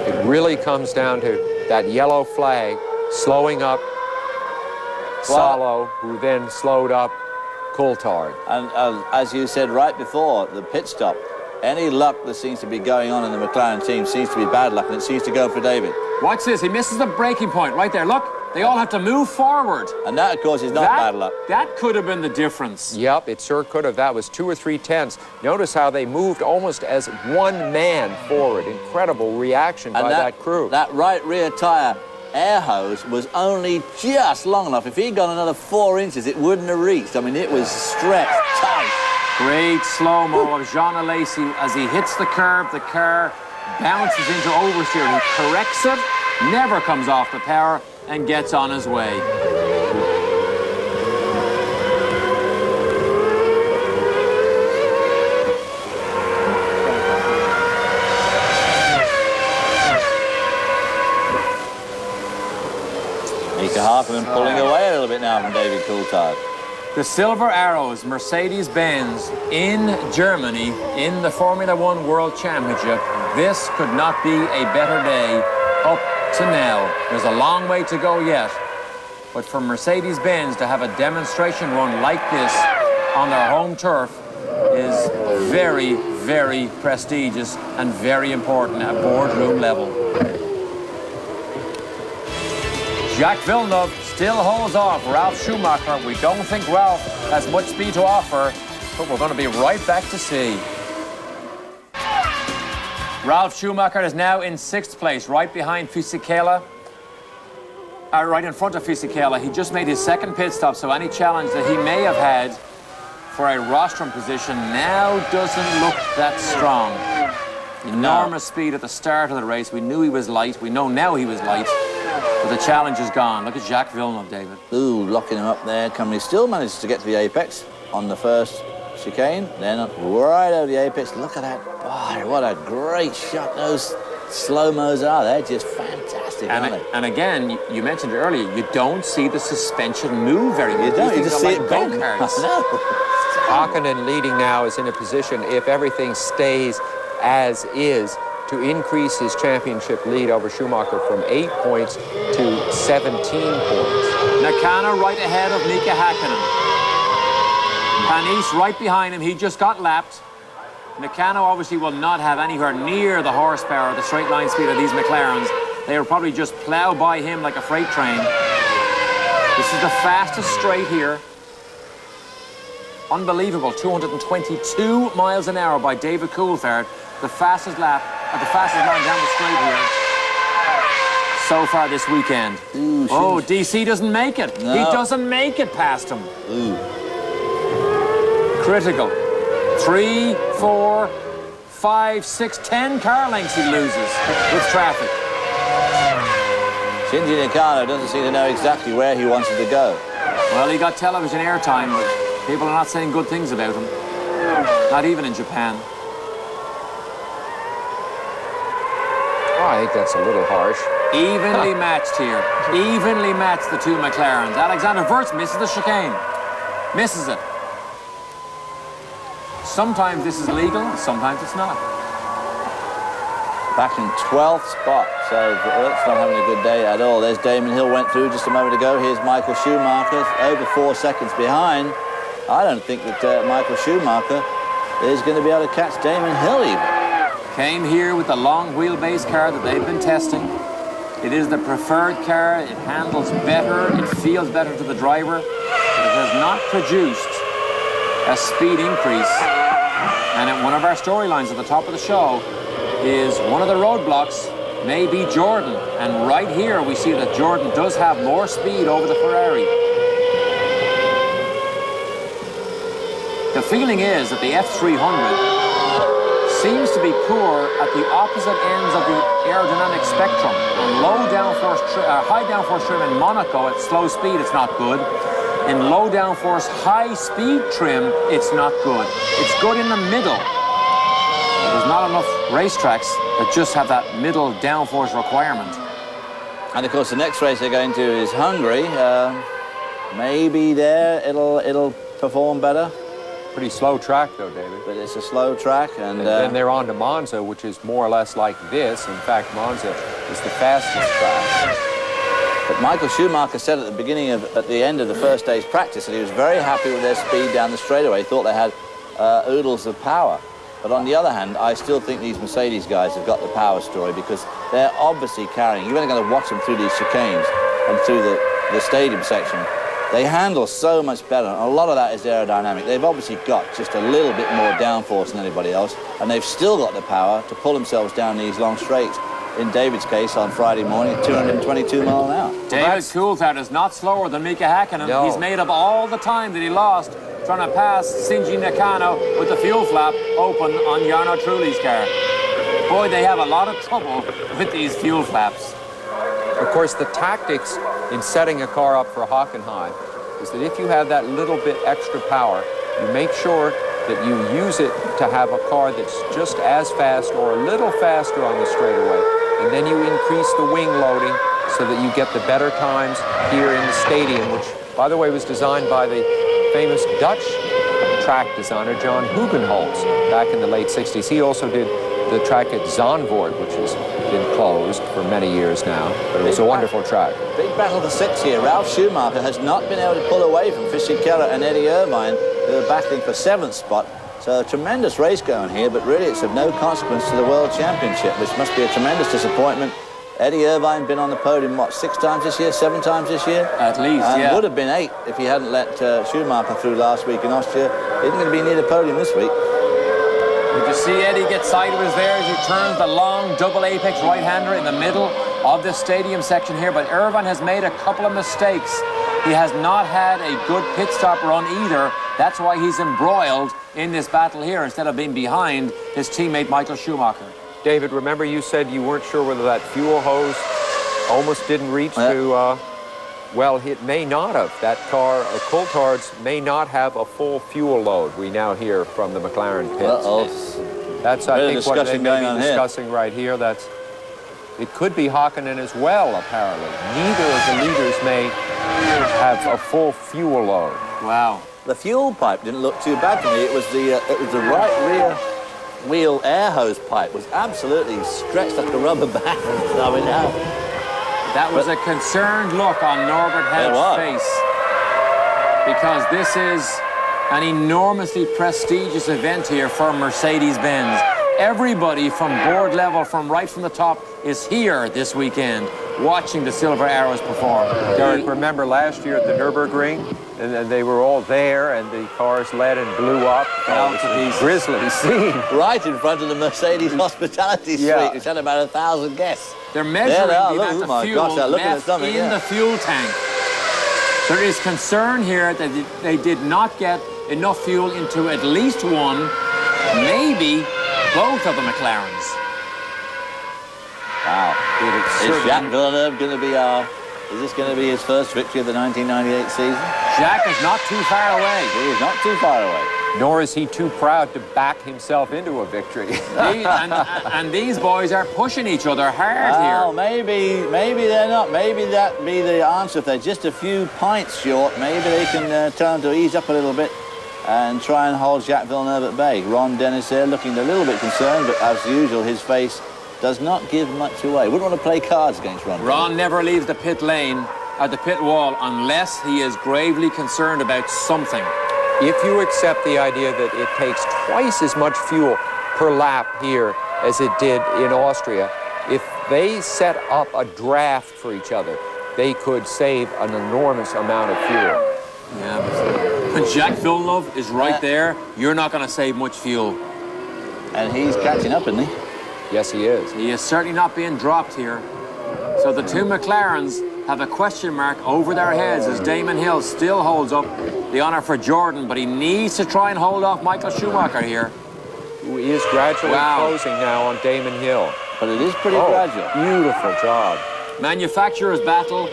It really comes down to that yellow flag slowing up Salo, who then slowed up Coulthard. And as you said right before, the pit stop, any luck that seems to be going on in the McLaren team seems to be bad luck, and it seems to go for David. Watch this. He misses the braking point right there. Look, they all have to move forward. And that, of course, is not bad luck. That could have been the difference. Yep, it sure could have. That was 2 or 3 tenths. Notice how they moved almost as one man forward. Incredible reaction by that crew. That right rear tire air hose was only just long enough. If he'd gone another 4 inches, it wouldn't have reached. I mean, it was stretched tight. Great slow-mo of Jean Alesi as he hits the curb. The car bounces into oversteer. He corrects it, never comes off the power, and gets on his way. Mika Hakkinen pulling away a little bit now from David Coulthard. The Silver Arrows Mercedes-Benz in Germany in the Formula One World Championship. This could not be a better day up to now. There's a long way to go yet. But for Mercedes-Benz to have a demonstration run like this on their home turf is very, very prestigious and very important at boardroom level. Jacques Villeneuve still holds off Ralf Schumacher. We don't think Ralf has much speed to offer, but we're going to be right back to see. Ralf Schumacher is now in 6th place, right behind Fisichella. Right in front of Fisichella. He just made his 2nd pit stop, so any challenge that he may have had for a rostrum position now doesn't look that strong. Enormous speed at the start of the race. We knew he was light. We know now he was light. But the challenge is gone. Look at Jacques Villeneuve, David. Ooh, locking him up there. He still manages to get to the apex on the first chicane. Then right over the apex. Look at that. Wow, what a great shot those slow-mos are. They're just fantastic, aren't they? And again, you mentioned earlier, you don't see the suspension move very much. You don't. You just see it bend. Go-karts. Hakkinen leading now is in a position, if everything stays as is, to increase his championship lead over Schumacher from 8 points to 17 points. Nakano right ahead of Mika Hakkinen. Panis right behind him. He just got lapped. Nakano obviously will not have anywhere near the horsepower, the straight line speed of these McLarens. They will probably just plow by him like a freight train. This is the fastest straight here. Unbelievable, 222 miles an hour by David Coulthard. The fastest lap, the fastest line down the straight here so far this weekend. Ooh, oh, DC doesn't make it. No. He doesn't make it past him. Ooh. Critical. 3, 4, 5, 6, 10 car lengths he loses with traffic. Shinji Nakano doesn't seem to know exactly where he wanted to go. Well, he got television airtime, but people are not saying good things about him. Not even in Japan. Oh, I think that's a little harsh. Evenly matched here. Evenly matched, the two McLarens. Alexander Wurz misses the chicane. Misses it. Sometimes this is legal, sometimes it's not. Back in 12th spot, so Wurz not having a good day at all. There's Damon Hill, went through just a moment ago. Here's Michael Schumacher, over 4 seconds behind. I don't think that Michael Schumacher is going to be able to catch Damon Hill even. Came here with the long wheelbase car that they've been testing. It is the preferred car. It handles better. It feels better to the driver. But it has not produced a speed increase. And at one of our storylines at the top of the show is one of the roadblocks may be Jordan. And right here we see that Jordan does have more speed over the Ferrari. The feeling is that the F300 seems to be poor at the opposite ends of the aerodynamic spectrum. On high downforce trim in Monaco at slow speed, it's not good. In low downforce, high speed trim, it's not good. It's good in the middle. There's not enough racetracks that just have that middle downforce requirement. And of course, the next race they're going to is Hungary. Maybe there it'll perform better. Pretty slow track, though, David. But it's a slow track, and then they're on to Monza, which is more or less like this. In fact, Monza is the fastest track. But Michael Schumacher said at the end of the first day's practice that he was very happy with their speed down the straightaway. He thought they had oodles of power. But on the other hand, I still think these Mercedes guys have got the power story because they're obviously carrying. You're only going to watch them through these chicanes and through the stadium section. They handle so much better. A lot of that is aerodynamic. They've obviously got just a little bit more downforce than anybody else, and they've still got the power to pull themselves down these long straights. in David's case on Friday morning at 222 miles an hour. David Coulthard is not slower than Mika Hakkinen. No. He's made up all the time that he lost trying to pass Shinji Nakano with the fuel flap open on Jarno Trulli's car. Boy, they have a lot of trouble with these fuel flaps. Of course, the tactics in setting a car up for Hockenheim is that if you have that little bit extra power, you make sure that you use it to have a car that's just as fast or a little faster on the straightaway. And then you increase the wing loading so that you get the better times here in the stadium, which, by the way, was designed by the famous Dutch track designer John Hugenholz back in the late 60s. He also did the track at Zandvoort, which has been closed for many years now, but it was a wonderful track. Big battle of the six here. Ralf Schumacher has not been able to pull away from Fisichella and Eddie Irvine, who are battling for 7th spot. So a tremendous race going here, but really it's of no consequence to the World Championship, which must be a tremendous disappointment. Eddie Irvine been on the podium, what, 6 times this year, 7 times this year? At least, and yeah. would have been 8 if he hadn't let Schumacher through last week in Austria. Isn't going to be near the podium this week. Did you see Eddie get sideways there as he turns the long double apex right-hander in the middle of the stadium section here? But Irvine has made a couple of mistakes. He has not had a good pit stop run either. That's why he's embroiled in this battle here instead of being behind his teammate Michael Schumacher. David, remember you said you weren't sure whether that fuel hose almost didn't reach to... well, it may not have. That car, Coulthard's, may not have a full fuel load, we now hear from the McLaren pits. Uh-oh. That's, I think, what they may going be on discussing right here. That's, it could be Hakkinen as well, apparently. Neither of the leaders may have a full fuel load. Wow. The fuel pipe didn't look too bad to me. It was the right rear wheel air hose pipe was absolutely stretched like a rubber band. I mean, now. That was a concerned look on Norbert Help's face, because this is an enormously prestigious event here for Mercedes-Benz. Everybody from board level, right from the top, is here this weekend watching the Silver Arrows perform. Derek, remember last year at the Nürburgring, and they were all there, and the cars led and blew up. Out to a pieces. grisly scene. Right in front of the Mercedes hospitality suite, which had about 1,000 guests. They're measuring the amount of fuel left something, in the fuel tank. There is concern here that they did not get enough fuel into at least one, maybe both of the McLarens. Wow. Is Jacques Villeneuve going to be is this going to be his first victory of the 1998 season? Jacques is not too far away. He is not too far away. Nor is he too proud to back himself into a victory. and these boys are pushing each other hard Well, here. maybe they're not. Maybe that be the answer. If they're just a few pints short, maybe they can tell them to ease up a little bit and try and hold Jacques Villeneuve at bay. Ron Dennis here looking a little bit concerned, but as usual, his face does not give much away. Wouldn't want to play cards against Ron. Ron never leaves the pit lane at the pit wall unless he is gravely concerned about something. If you accept the idea that it takes twice as much fuel per lap here as it did in Austria, if they set up a draft for each other, they could save an enormous amount of fuel. Yeah, but when Jacques Villeneuve is right there, you're not going to save much fuel. And he's catching up, isn't he? Yes, he is. He is certainly not being dropped here. So the two McLarens have a question mark over their heads as Damon Hill still holds up the honour for Jordan, but he needs to try and hold off Michael Schumacher here. Who is gradually closing now on Damon Hill. But it is pretty gradual. Beautiful job. Manufacturer's battle,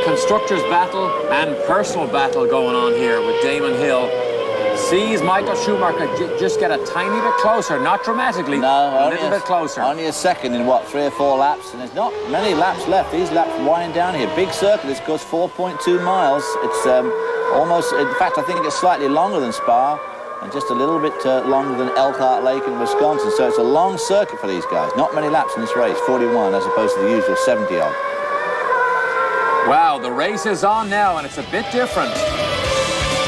constructor's battle, and personal battle going on here with Damon Hill. Sees Michael Schumacher just get a tiny bit closer, not dramatically, a little bit closer. Only a second in, what, 3 or 4 laps? And there's not many laps left. These laps wind down here. Big circle. This goes 4.2 miles. It's almost, in fact, I think it's slightly longer than Spa and just a little bit longer than Elkhart Lake in Wisconsin. So it's a long circuit for these guys. Not many laps in this race, 41 as opposed to the usual 70-odd. Wow, the race is on now, and it's a bit different.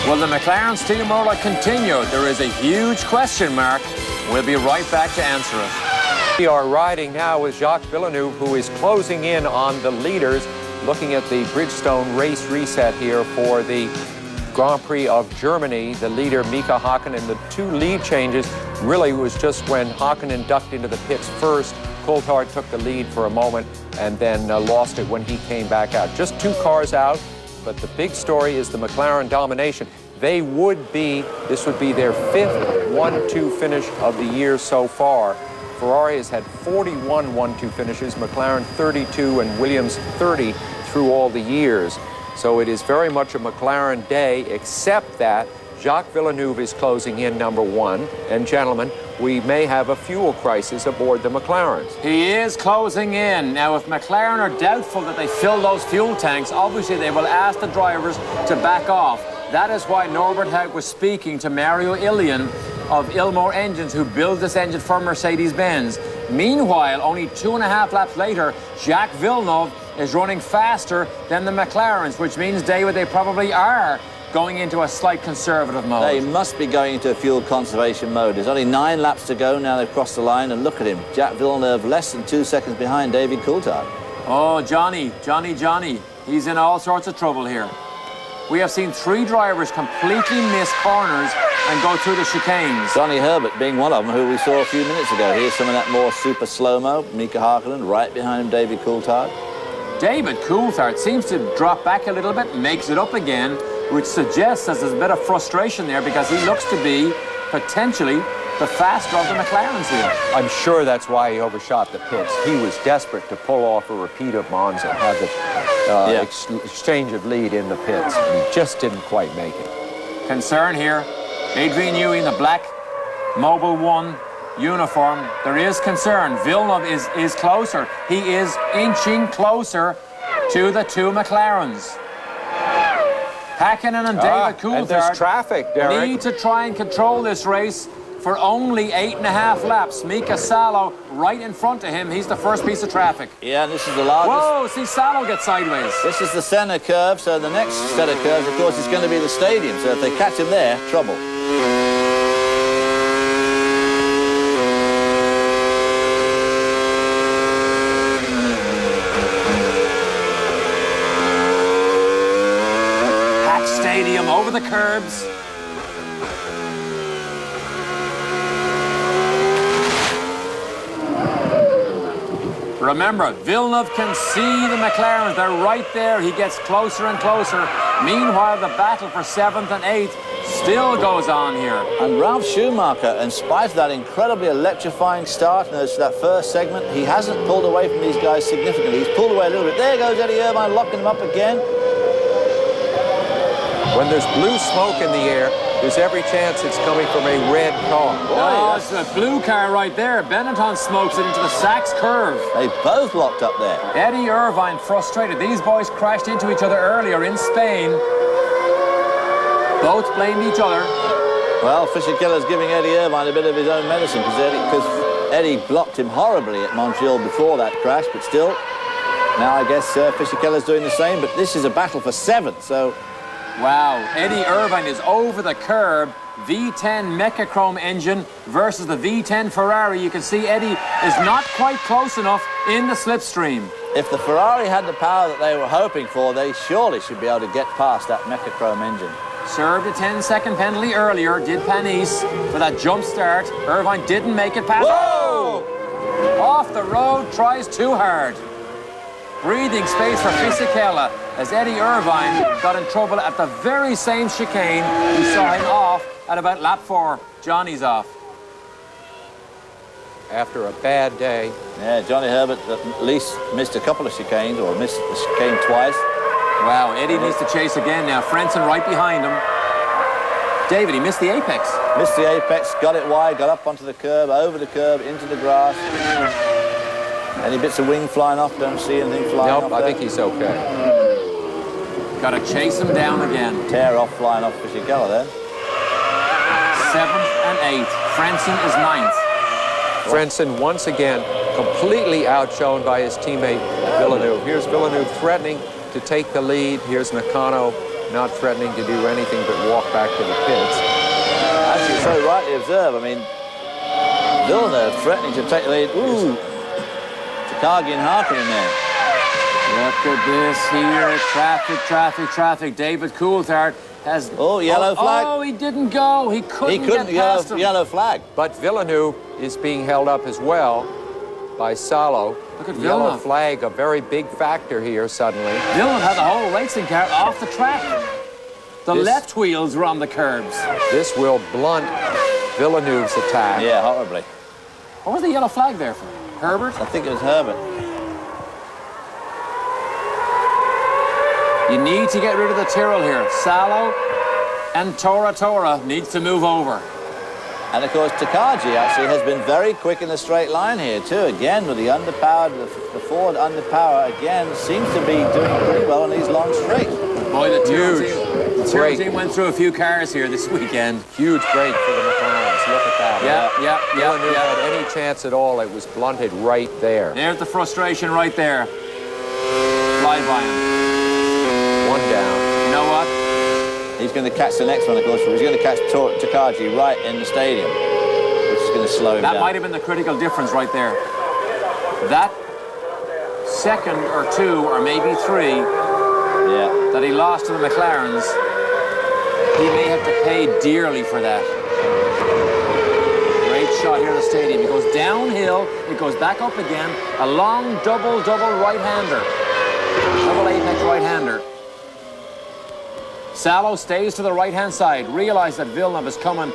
Will the McLaren steamroller continue? There is a huge question mark. We'll be right back to answer it. We are riding now with Jacques Villeneuve, who is closing in on the leaders, looking at the Bridgestone race reset here for the Grand Prix of Germany. The leader, Mika Hakkinen, the 2 lead changes really was just when Hakkinen ducked into the pits first Coulthard took the lead for a moment and then lost it when he came back out. Just 2 cars out, but the big story is the McLaren domination. This would be their 5th 1-2 finish of the year so far. Ferrari has had 41 1-2 finishes, McLaren 32, and Williams 30 through all the years. So it is very much a McLaren day, except that Jacques Villeneuve is closing in #1. And gentlemen, we may have a fuel crisis aboard the McLarens. He is closing in. Now, if McLaren are doubtful that they fill those fuel tanks, obviously they will ask the drivers to back off. That is why Norbert Haug was speaking to Mario Ilian of Ilmor Engines, who built this engine for Mercedes-Benz. Meanwhile, only 2.5 laps later, Jacques Villeneuve is running faster than the McLarens, which means, David, they probably are going into a slight conservative mode. They must be going into a fuel conservation mode. There's only 9 laps to go. Now they've crossed the line, and look at him. Jacques Villeneuve less than 2 seconds behind David Coulthard. Oh, Johnny. He's in all sorts of trouble here. We have seen 3 drivers completely miss corners and go through the chicanes. Johnny Herbert being one of them, who we saw a few minutes ago. Here's some of that more super slow-mo. Mika Hakkinen, right behind him, David Coulthard. David Coulthard seems to drop back a little bit, makes it up again, which suggests that there's a bit of frustration there because he looks to be potentially the faster of the McLarens here. I'm sure that's why he overshot the pits. He was desperate to pull off a repeat of Monza, have the exchange of lead in the pits, and he just didn't quite make it. Concern here. Adrian Newey in the black Mobil 1 uniform. There is concern. Villeneuve is closer. He is inching closer to the 2 McLarens. Hakkinen and David Coulthard and there's traffic, Derek. Need to try and control this race for only 8.5 laps. Mika Salo right in front of him. He's the first piece of traffic. Yeah, and this is the largest. Whoa, see Salo get sideways. This is the center curve, so the next set of curves, of course, is going to be the stadium. So if they catch him there, trouble. Hatch Stadium over the curbs. Remember, Villeneuve can see the McLarens. They're right there. He gets closer and closer. Meanwhile, the battle for 7th and 8th still goes on here. And Ralf Schumacher, in spite of that incredibly electrifying start, notice that first segment, he hasn't pulled away from these guys significantly. He's pulled away a little bit. There goes Eddie Irvine, locking him up again. When there's blue smoke in the air, there's every chance it's coming from a red car. Oh, it's a blue car right there. Benetton smokes it into the Sachs curve. They both locked up there. Eddie Irvine frustrated. These boys crashed into each other earlier in Spain. Both blamed each other. Well, Fischer-Killer's giving Eddie Irvine a bit of his own medicine because Eddie blocked him horribly at Montreal before that crash, but still, now I guess Fischer-Killer's doing the same, but this is a battle for 7th, so... Wow, Eddie Irvine is over the curb. V10 Mechachrome engine versus the V10 Ferrari. You can see Eddie is not quite close enough in the slipstream. If the Ferrari had the power that they were hoping for, they surely should be able to get past that Mechachrome engine. Served a 10-second penalty earlier, did Panis, for that jump start. Irvine didn't make it past. Whoa! Off the road, tries too hard. Breathing space for Fisichella as Eddie Irvine got in trouble at the very same chicane. We saw him off at about lap 4. Johnny's off. After a bad day. Yeah, Johnny Herbert at least missed a couple of chicanes, or missed the chicane twice. Wow, Eddie needs to chase again now. Frentzen right behind him. David, he missed the apex. Missed the apex, got it wide, got up onto the curb, over the curb, into the grass. Any bits of wing flying off? Don't see anything flying off. Nope, I think he's okay. Got to chase him down again. Tear off, flying off Fischer-Keller there. 7th and 8th. Frentzen is 9th. Frentzen once again completely outshone by his teammate Villeneuve. Here's Villeneuve threatening to take the lead. Here's Nakano not threatening to do anything but walk back to the pits. As you so rightly observe, I mean, Villeneuve threatening to take the lead. Ooh. Takagi and Hakkinen there. Look at this here. Traffic. David Coulthard has... Oh, yellow flag. Oh, he didn't go. He couldn't get past him. Yellow flag. But Villeneuve is being held up as well by Salo. Look at Yellow Villeneuve. flag, a very big factor here suddenly. Villeneuve had the whole racing car off the track. The This- left wheels were on the curbs. This will blunt Villeneuve's attack. Yeah, horribly. What was the yellow flag there for? Herbert? I think it was Herbert. You need to get rid of the Tyrrell here. Salo and Tora needs to move over. And of course, Takagi actually has been very quick in the straight line here too. Again, with the underpowered, the Ford underpower again seems to be doing pretty well on these long straights. Boy, the Tyrrell Huge. team Great. went through a few cars here this weekend. Huge break for the McLarens. Look at that. Yeah. Villeneuve had any chance at all, it was blunted right there. There's the frustration right there. Fly by him. One down. You know what? He's going to catch the next one, of course. He's going to catch Takagi right in the stadium, which is going to slow him That down. might have been the critical difference right there. That second or two or maybe three Yeah. that he lost to the McLarens, he may have to pay dearly for that. Great shot here in the stadium. He goes downhill, it goes back up again. A long double right-hander. Double apex right-hander. Salo stays to the right-hand side. Realize that Villeneuve is coming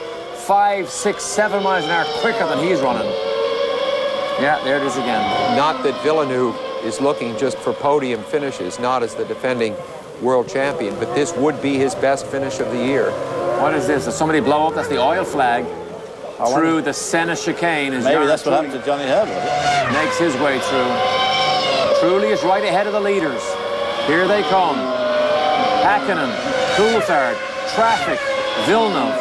5, 6, 7 miles an hour quicker than he's running. Yeah, there it is again. Not that Villeneuve is looking just for podium finishes, not as the defending world champion, but this would be his best finish of the year. What is this? Does somebody blow up? That's the oil flag through the Senna chicane. As Maybe Jarno that's what happened to Johnny Herbert. makes his way through. Trulli is right ahead of the leaders. Here they come. Hakkinen, Coulthard, Traffic, Villeneuve.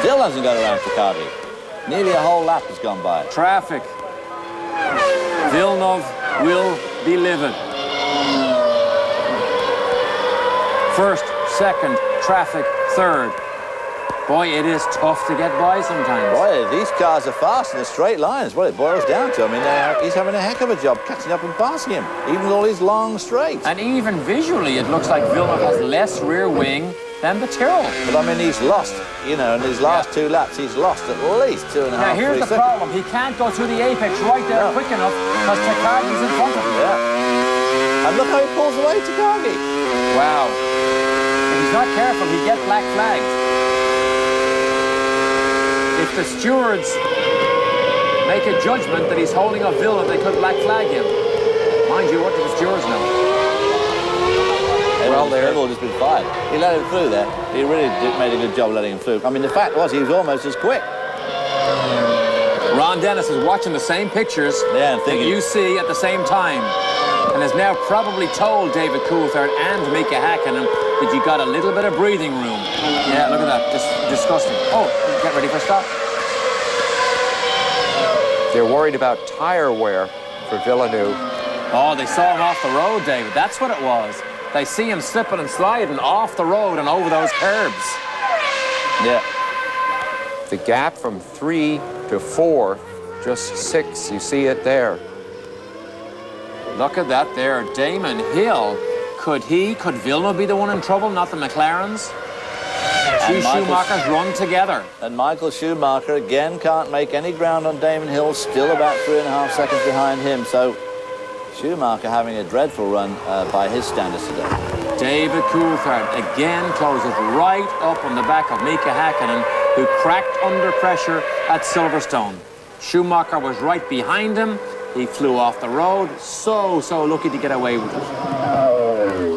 Still hasn't got around Takagi. Nearly a whole lap has gone by. Traffic. Villeneuve will be livid. First, second, Traffic, third. Boy, it is tough to get by sometimes. Boy, these cars are fast in a straight line is what it boils down to. I mean, he's having a heck of a job catching up and passing him, even with all these long straights. And even visually, it looks like Villeneuve has less rear wing than the Tyrrell. But I mean, he's lost, you know, in his last two laps, he's lost at least 2.5, Now, here's 3 the seconds. problem. He can't go through the apex right there No. quick enough because Takagi's in front of him. Yeah. And look how he pulls away Takagi. Wow. If he's not careful, he gets black flagged. If the stewards make a judgment that he's holding up Villeneuve, they could black flag him. Mind you, what do the stewards know? Well, they've all just been fired. He let him through there. He really made a good job letting him through. I mean, the fact was he was almost as quick. Ron Dennis is watching the same pictures Yeah, and that thinking- you see at the same time, and has now probably told David Coulthard and Mika Hakkinen that you got a little bit of breathing room. Yeah, look at that, just disgusting. Oh, get ready for a stop. They're worried about tire wear for Villeneuve. Oh, they saw him off the road, David. That's what it was. They see him slipping and sliding off the road and over those curbs. Yeah. The gap from 3 to 4, just 6, you see it there. Look at that there, Damon Hill. Could Villeneuve be the one in trouble, not the McLarens? Two And Michael- Schumachers run together. And Michael Schumacher again can't make any ground on Damon Hill, still about 3.5 seconds behind him. So Schumacher having a dreadful run by his standards today. David Coulthard again closes right up on the back of Mika Hakkinen, who cracked under pressure at Silverstone. Schumacher was right behind him. He flew off the road. So lucky to get away with it.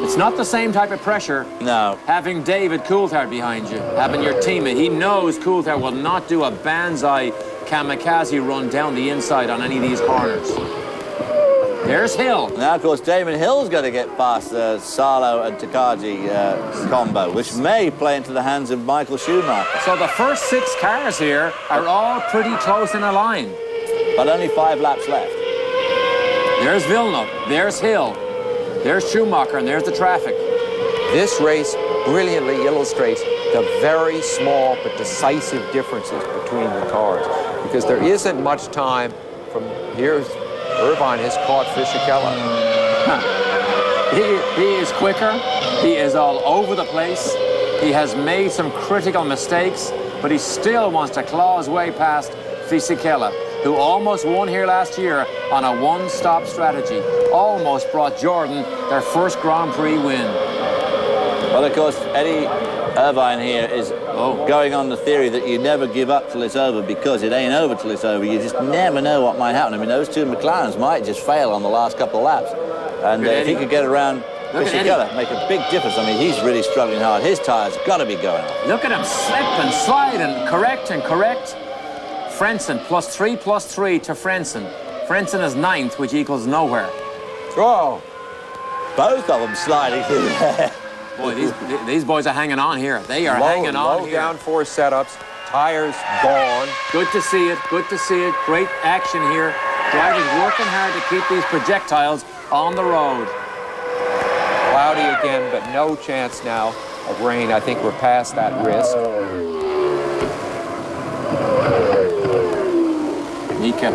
It's not the same type of pressure No. having David Coulthard behind you, having your teammate. He knows Coulthard will not do a banzai kamikaze run down the inside on any of these corners. There's Hill. Now, of course, Damon Hill's got to get past the Salo and Takagi combo, which may play into the hands of Michael Schumacher. So the first 6 cars here are all pretty close in a line. But only 5 laps left. There's Villeneuve, there's Hill, there's Schumacher, and there's the traffic. This race brilliantly illustrates the very small but decisive differences between the cars, because there isn't much time from here. Irvine has caught Fisichella. He is quicker, he is all over the place, he has made some critical mistakes, but he still wants to claw his way past Fisichella. who almost won here last year on a one-stop strategy. Almost brought Jordan their first Grand Prix win. Well, of course, Eddie Irvine here is going on the theory that you never give up till it's over, because it ain't over till it's over. You just never know what might happen. I mean, those two McLarens might just fail on the last couple of laps. And if he could get around Fisichella, make a big difference. I mean, he's really struggling hard. His tyres got to be going off. Look at him slip and slide and correct. Frentzen, +3 to Frentzen. Frentzen is 9th, which equals nowhere. Oh, both of them sliding through there. Boy, these boys are hanging on here. They are hanging on here. Low downforce setups, tires gone. Good to see it, Great action here. Drivers working hard to keep these projectiles on the road. Cloudy again, but no chance now of rain. I think we're past that risk. Mika.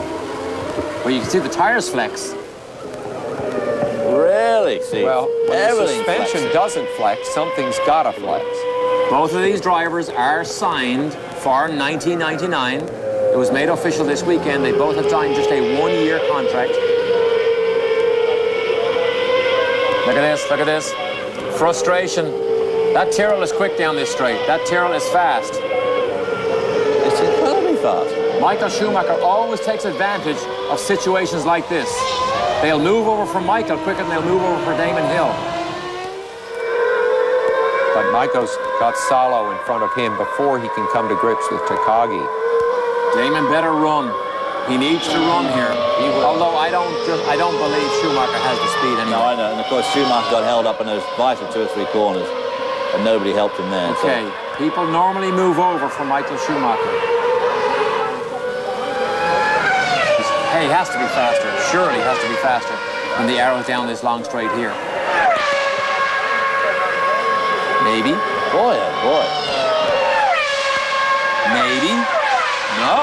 Well, you can see the tires flex. Really? See, well, when the suspension flexing doesn't flex, something's gotta flex. Both of these drivers are signed for 1999. It was made official this weekend. They both have signed just a one-year contract. Look at this. Frustration. That Tyrrell is quick down this straight. That Tyrrell is fast. It's incredibly fast. Michael Schumacher always takes advantage of situations like this. They'll move over for Michael quicker than they'll move over for Damon Hill. But Michael's got Salo in front of him before he can come to grips with Takagi. Damon better run. He needs to run here. Although I don't believe Schumacher has the speed anymore. No, I know. And of course, Schumacher got held up in those vital 2 or 3 corners, and nobody helped him there. Okay, people normally move over for Michael Schumacher. Hey, he has to be faster. Surely he has to be faster than the arrows down this long straight here. Maybe. Boy, oh boy. Maybe. No.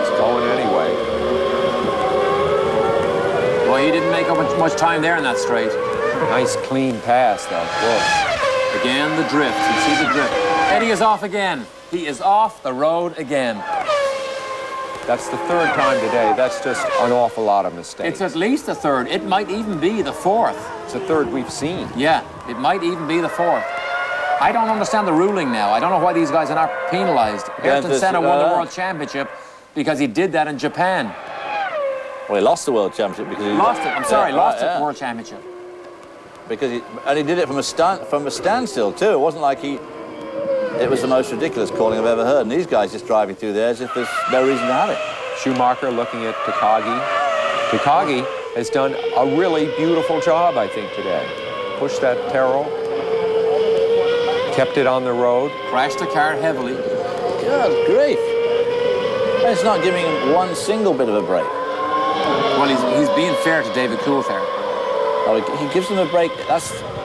It's going anyway. Well, he didn't make up much time there in that straight. Nice clean pass, though. Whoa. Again, the drift. You see the drift. Eddie is off again. He is off the road again. That's the 3rd time today. That's just an awful lot of mistakes. It's at least the 3rd. It might even be the 4th. It's the 3rd we've seen. Yeah, it might even be the 4th. I don't understand the ruling now. I don't know why these guys are not penalized. Ayrton Senna won the World Championship because he did that in Japan. Well, he lost the World Championship because he lost it. I'm sorry, lost the World Championship. Because he did it from a standstill too. It wasn't like it was the most ridiculous calling I've ever heard. And these guys just driving through there as if there's no reason to have it. Schumacher looking at Takagi. Takagi has done a really beautiful job, I think, today. Pushed that Tyrrell. Kept it on the road. Crashed the car heavily. Good grief. It's not giving him one single bit of a break. Well, he's being fair to David Coulthard. Oh, he gives him a break.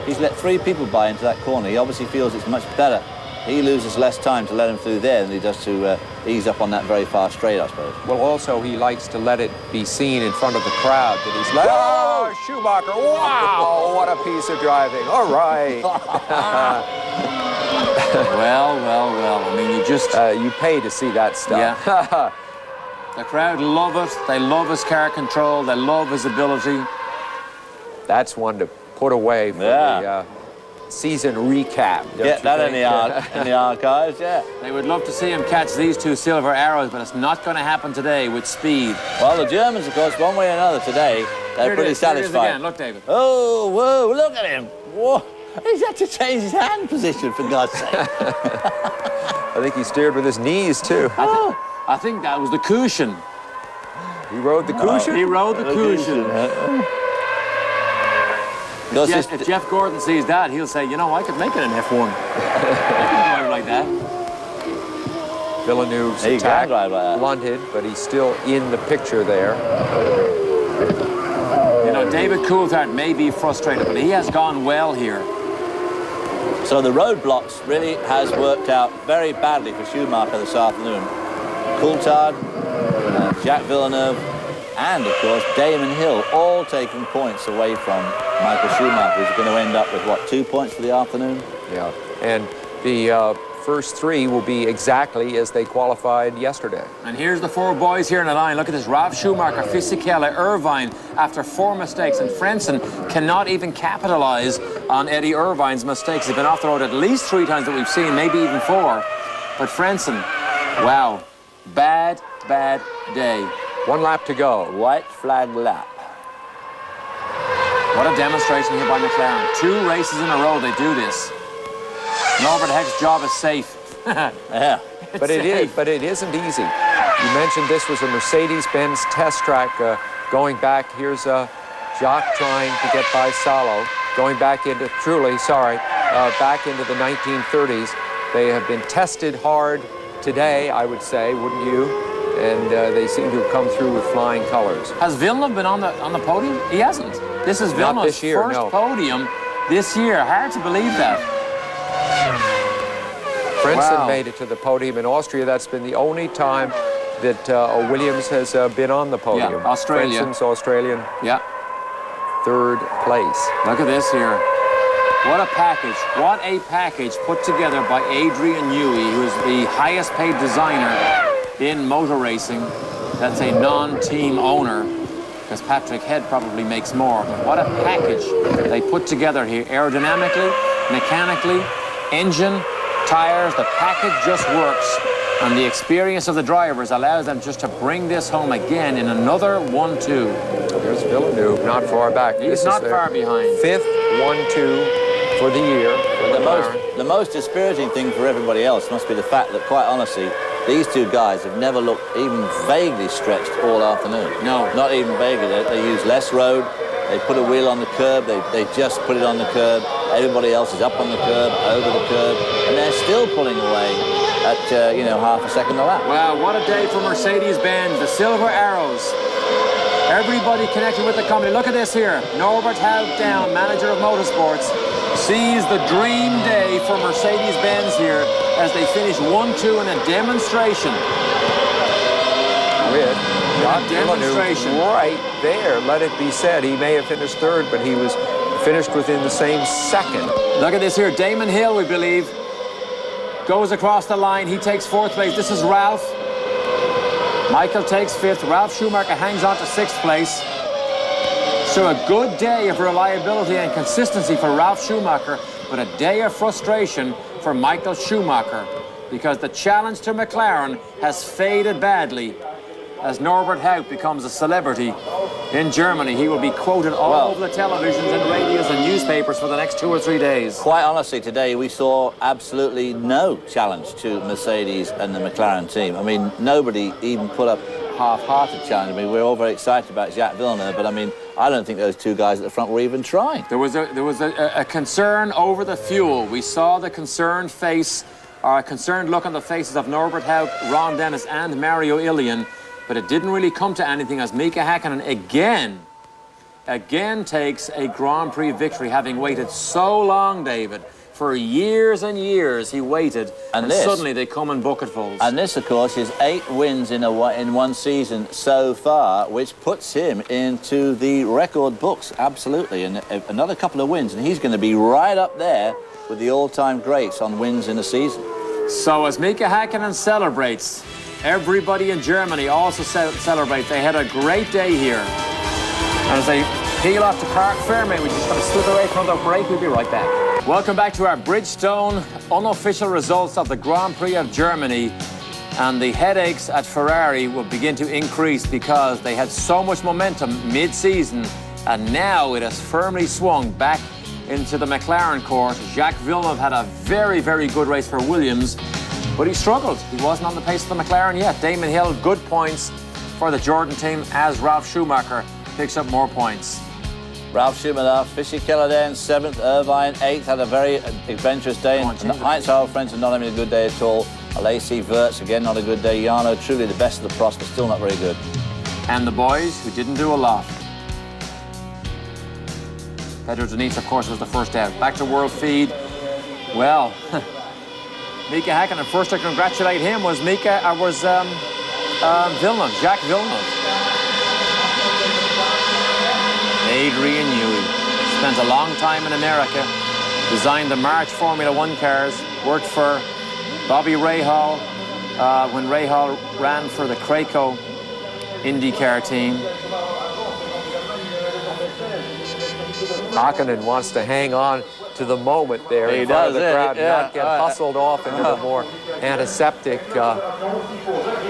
He's let 3 people by into that corner. He obviously feels it's much better. He loses less time to let him through there than he does to ease up on that very far straight, I suppose. Well, also, he likes to let it be seen in front of the crowd that he's like, oh, Schumacher, wow, what a piece of driving. All right. Well. I mean, you just... you pay to see that stuff. Yeah. The crowd love it. They love his car control. They love his ability. That's one to put away for the season recap. Get that in the archives, yeah. They would love to see him catch these 2 silver arrows, but it's not going to happen today with speed. Well, the Germans, of course, one way or another today, they're pretty satisfied. Here it is again. Look, David. Oh, whoa, look at him. Whoa. He's had to change his hand position, for God's sake. I think he steered with his knees, too. I think that was the cushion. He rode the cushion? He rode the cushion. If Jeff Gordon sees that, he'll say, you know, I could make it an F1. I can drive like that. Villeneuve's attack blunted, but he's still in the picture there. You know, David Coulthard may be frustrated, but he has gone well here. So the roadblocks really has worked out very badly for Schumacher this afternoon. Coulthard, Jacques Villeneuve, and, of course, Damon Hill, all taking points away from Michael Schumacher, who's going to end up with, what, 2 points for the afternoon? Yeah, and the first three will be exactly as they qualified yesterday. And here's the four boys here in the line. Look at this. Ralf Schumacher, Fisichella, Irvine, after 4 mistakes. And Frentzen cannot even capitalize on Eddie Irvine's mistakes. They've been off the road at least 3 times that we've seen, maybe even 4. But Frentzen, wow, bad day. 1 lap to go. White flag lap. What a demonstration here by McLaren. 2 races in a row they do this. Norbert Heck's job is safe. Yeah. But it isn't easy. You mentioned this was a Mercedes-Benz test track going back. Here's Jacques trying to get by Salo. Going back into, back into the 1930s. They have been tested hard today, I would say, wouldn't you? And they seem to have come through with flying colors. Has Villeneuve been on the podium? He hasn't. This is Villeneuve's first podium this year. Hard to believe that. Frentzen made it to the podium in Austria. That's been the only time that Williams has been on the podium. Yeah, Australia. Frentzen's Australian. Yeah. 3rd place. Look at this here. What a package. What a package put together by Adrian Newey, who is the highest paid designer in motor racing. That's a non-team owner, because Patrick Head probably makes more. But what a package they put together here. Aerodynamically, mechanically, engine, tires, the package just works. And the experience of the drivers allows them just to bring this home again in another 1-2. There's Villeneuve, not far back. He's not far behind. 5th 1-2 for the year. The most dispiriting thing for everybody else must be the fact that, quite honestly, these 2 guys have never looked even vaguely stretched all afternoon. No. Not even vaguely. They use less road. They put a wheel on the curb. They just put it on the curb. Everybody else is up on the curb, over the curb, and they're still pulling away at, half a second a lap. Wow, what a day for Mercedes-Benz. The Silver Arrows. Everybody connected with the company. Look at this here. Norbert Hauptdown, manager of motorsports, sees the dream day for Mercedes-Benz here as they finish 1-2 in a demonstration. With demonstration right there. Let it be said, he may have finished 3rd, but he was finished within the same second. Look at this here. Damon Hill, we believe, goes across the line. He takes 4th place. This is Ralph. Michael takes 5th. Ralf Schumacher hangs on to 6th place. So a good day of reliability and consistency for Ralf Schumacher, but a day of frustration for Michael Schumacher, because the challenge to McLaren has faded badly. As Norbert Haupt becomes a celebrity in Germany, he will be quoted all over the televisions and radios and newspapers for the next 2 or 3 days. Quite honestly, today we saw absolutely no challenge to Mercedes and the McLaren team. I mean, nobody even put up half-hearted challenge. I mean, we're all very excited about Jacques Villeneuve, but I mean, I don't think those 2 guys at the front were even trying. There was a concern over the fuel. We saw the concerned face, or a concerned look on the faces of Norbert Haupt, Ron Dennis, and Mario Ilian. But it didn't really come to anything as Mika Häkkinen again takes a Grand Prix victory, having waited so long, David. For years and years he waited, and suddenly they come in bucketfuls. And this, of course, is 8 wins in one season so far, which puts him into the record books, absolutely. And another couple of wins, and he's going to be right up there with the all-time greats on wins in a season. So as Mika Häkkinen celebrates, everybody in Germany also celebrates. They had a great day here. And as they peel off to Park Fairmont, we just got to slip away from the break. We'll be right back. Welcome back to our Bridgestone unofficial results of the Grand Prix of Germany. And the headaches at Ferrari will begin to increase because they had so much momentum mid-season, and now it has firmly swung back into the McLaren court. Jacques Villeneuve had a very, very good race for Williams, but he struggled. He wasn't on the pace of the McLaren yet. Damon Hill, good points for the Jordan team as Ralf Schumacher picks up more points. Ralf Schumacher, Fisichella then 7th, Irvine 8th, had a very adventurous day. And Heinz-Harald Frentzen not having a good day at all. Alesi Wirtz, again, not a good day. Jarno, truly the best of the pros, but still not very good. And the boys, who didn't do a lot. Pedro Diniz, of course, was the first out. Back to World Feed. Well, Mika Häkkinen, first to congratulate him was Villeneuve, Jacques Villeneuve. Adrian Newey spent a long time in America, designed the March Formula One cars, worked for Bobby Rahal, when Rahal ran for the Krakow IndyCar team. Hakkinen wants to hang on to the moment there in front of the crowd, not get hustled off into the more antiseptic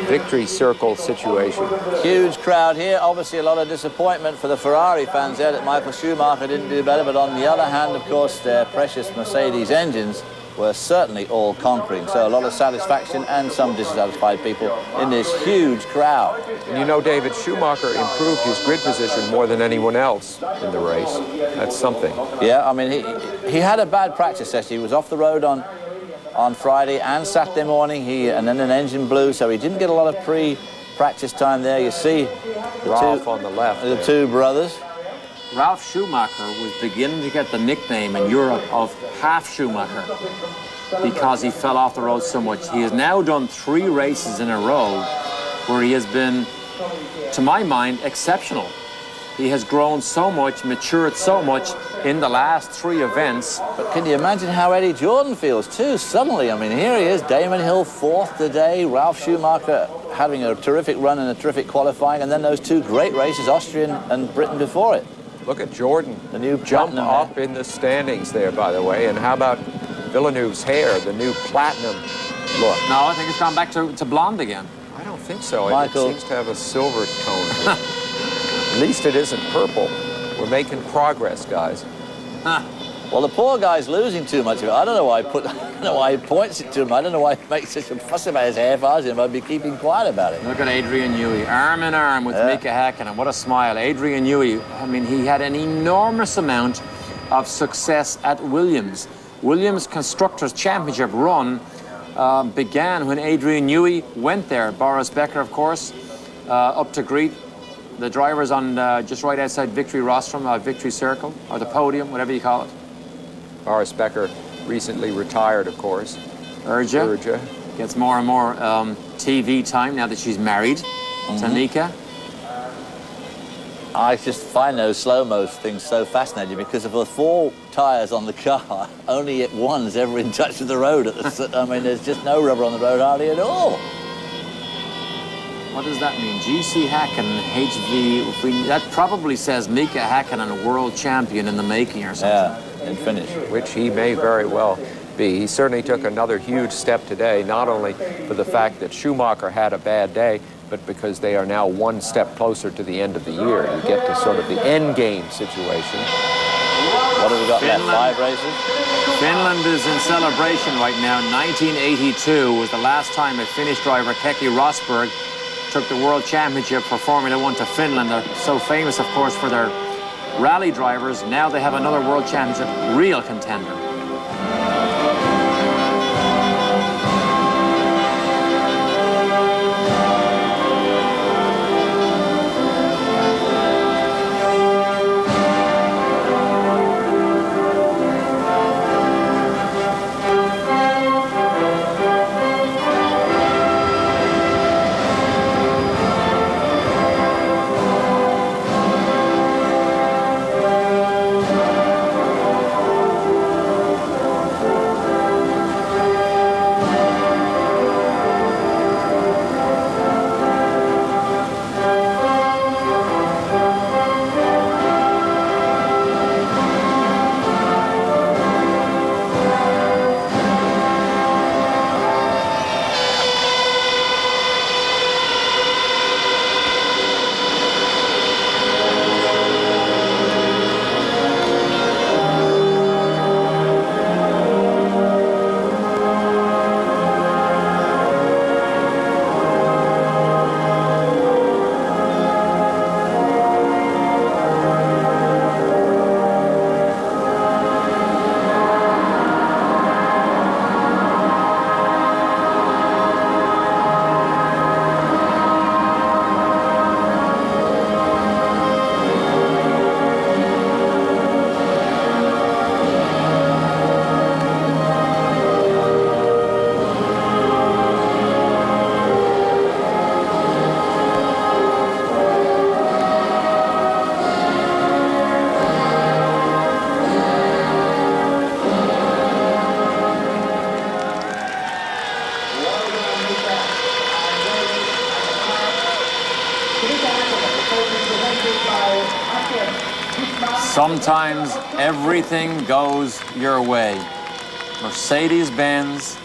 victory circle situation. Huge crowd here. Obviously, a lot of disappointment for the Ferrari fans there that Michael Schumacher didn't do better. But on the other hand, of course, their precious Mercedes engines were certainly all conquering. So a lot of satisfaction and some dissatisfied people in this huge crowd. And you know, David, Schumacher improved his grid position more than anyone else in the race. That's something. Yeah, I mean, he had a bad practice session. He was off the road on Friday and Saturday morning, and then an engine blew, so he didn't get a lot of pre-practice time there. You see Ralph on the left. The two brothers. Ralph Schumacher was beginning to get the nickname in Europe of Half Schumacher because he fell off the road so much. He has now done 3 races in a row where he has been, to my mind, exceptional. He has grown so much, matured so much in the last 3 events. But can you imagine how Eddie Jordan feels too suddenly? I mean, here he is, Damon Hill 4th today, Ralph Schumacher having a terrific run and a terrific qualifying, and then those 2 great races, Austria and Britain before it. Look at Jordan, the new jump up in the standings there, by the way. And how about Villeneuve's hair, the new platinum look? No, I think it's gone back to blonde again. I don't think so. Michael. It seems to have a silver tone to it. At least it isn't purple. We're making progress, guys. Well, the poor guy's losing too much of it. I don't know why he points it to him. I don't know why he makes such a fuss about his hair. If I was him, I'd be keeping quiet about it. Look at Adrian Newey, arm in arm with Mika Hakkinen. What a smile. Adrian Newey, I mean, he had an enormous amount of success at Williams. Williams Constructors' Championship run began when Adrian Newey went there. Boris Becker, of course, up to greet the drivers on just right outside Victory Rostrum, Victory Circle, or the podium, whatever you call it. Boris Becker recently retired, of course. Urja gets more and more TV time now that she's married to Mika. I just find those slow-mo things so fascinating because of the 4 tyres on the car, only one's ever in touch with the road. I mean, there's just no rubber on the road hardly at all. What does that mean? GC Hakkinen, HV, that probably says Mika Hakkinen, a world champion in the making or something. Yeah, in finish. Which he may very well be. He certainly took another huge step today, not only for the fact that Schumacher had a bad day, but because they are now 1 step closer to the end of the year. You get to sort of the end game situation. What have we got left? 5 races? Finland is in celebration right now. 1982 was the last time a Finnish driver, Keke Rosberg, took the World Championship for Formula 1 to Finland. They're so famous, of course, for their rally drivers. Now they have another World Championship, real contender. Sometimes everything goes your way. Mercedes-Benz,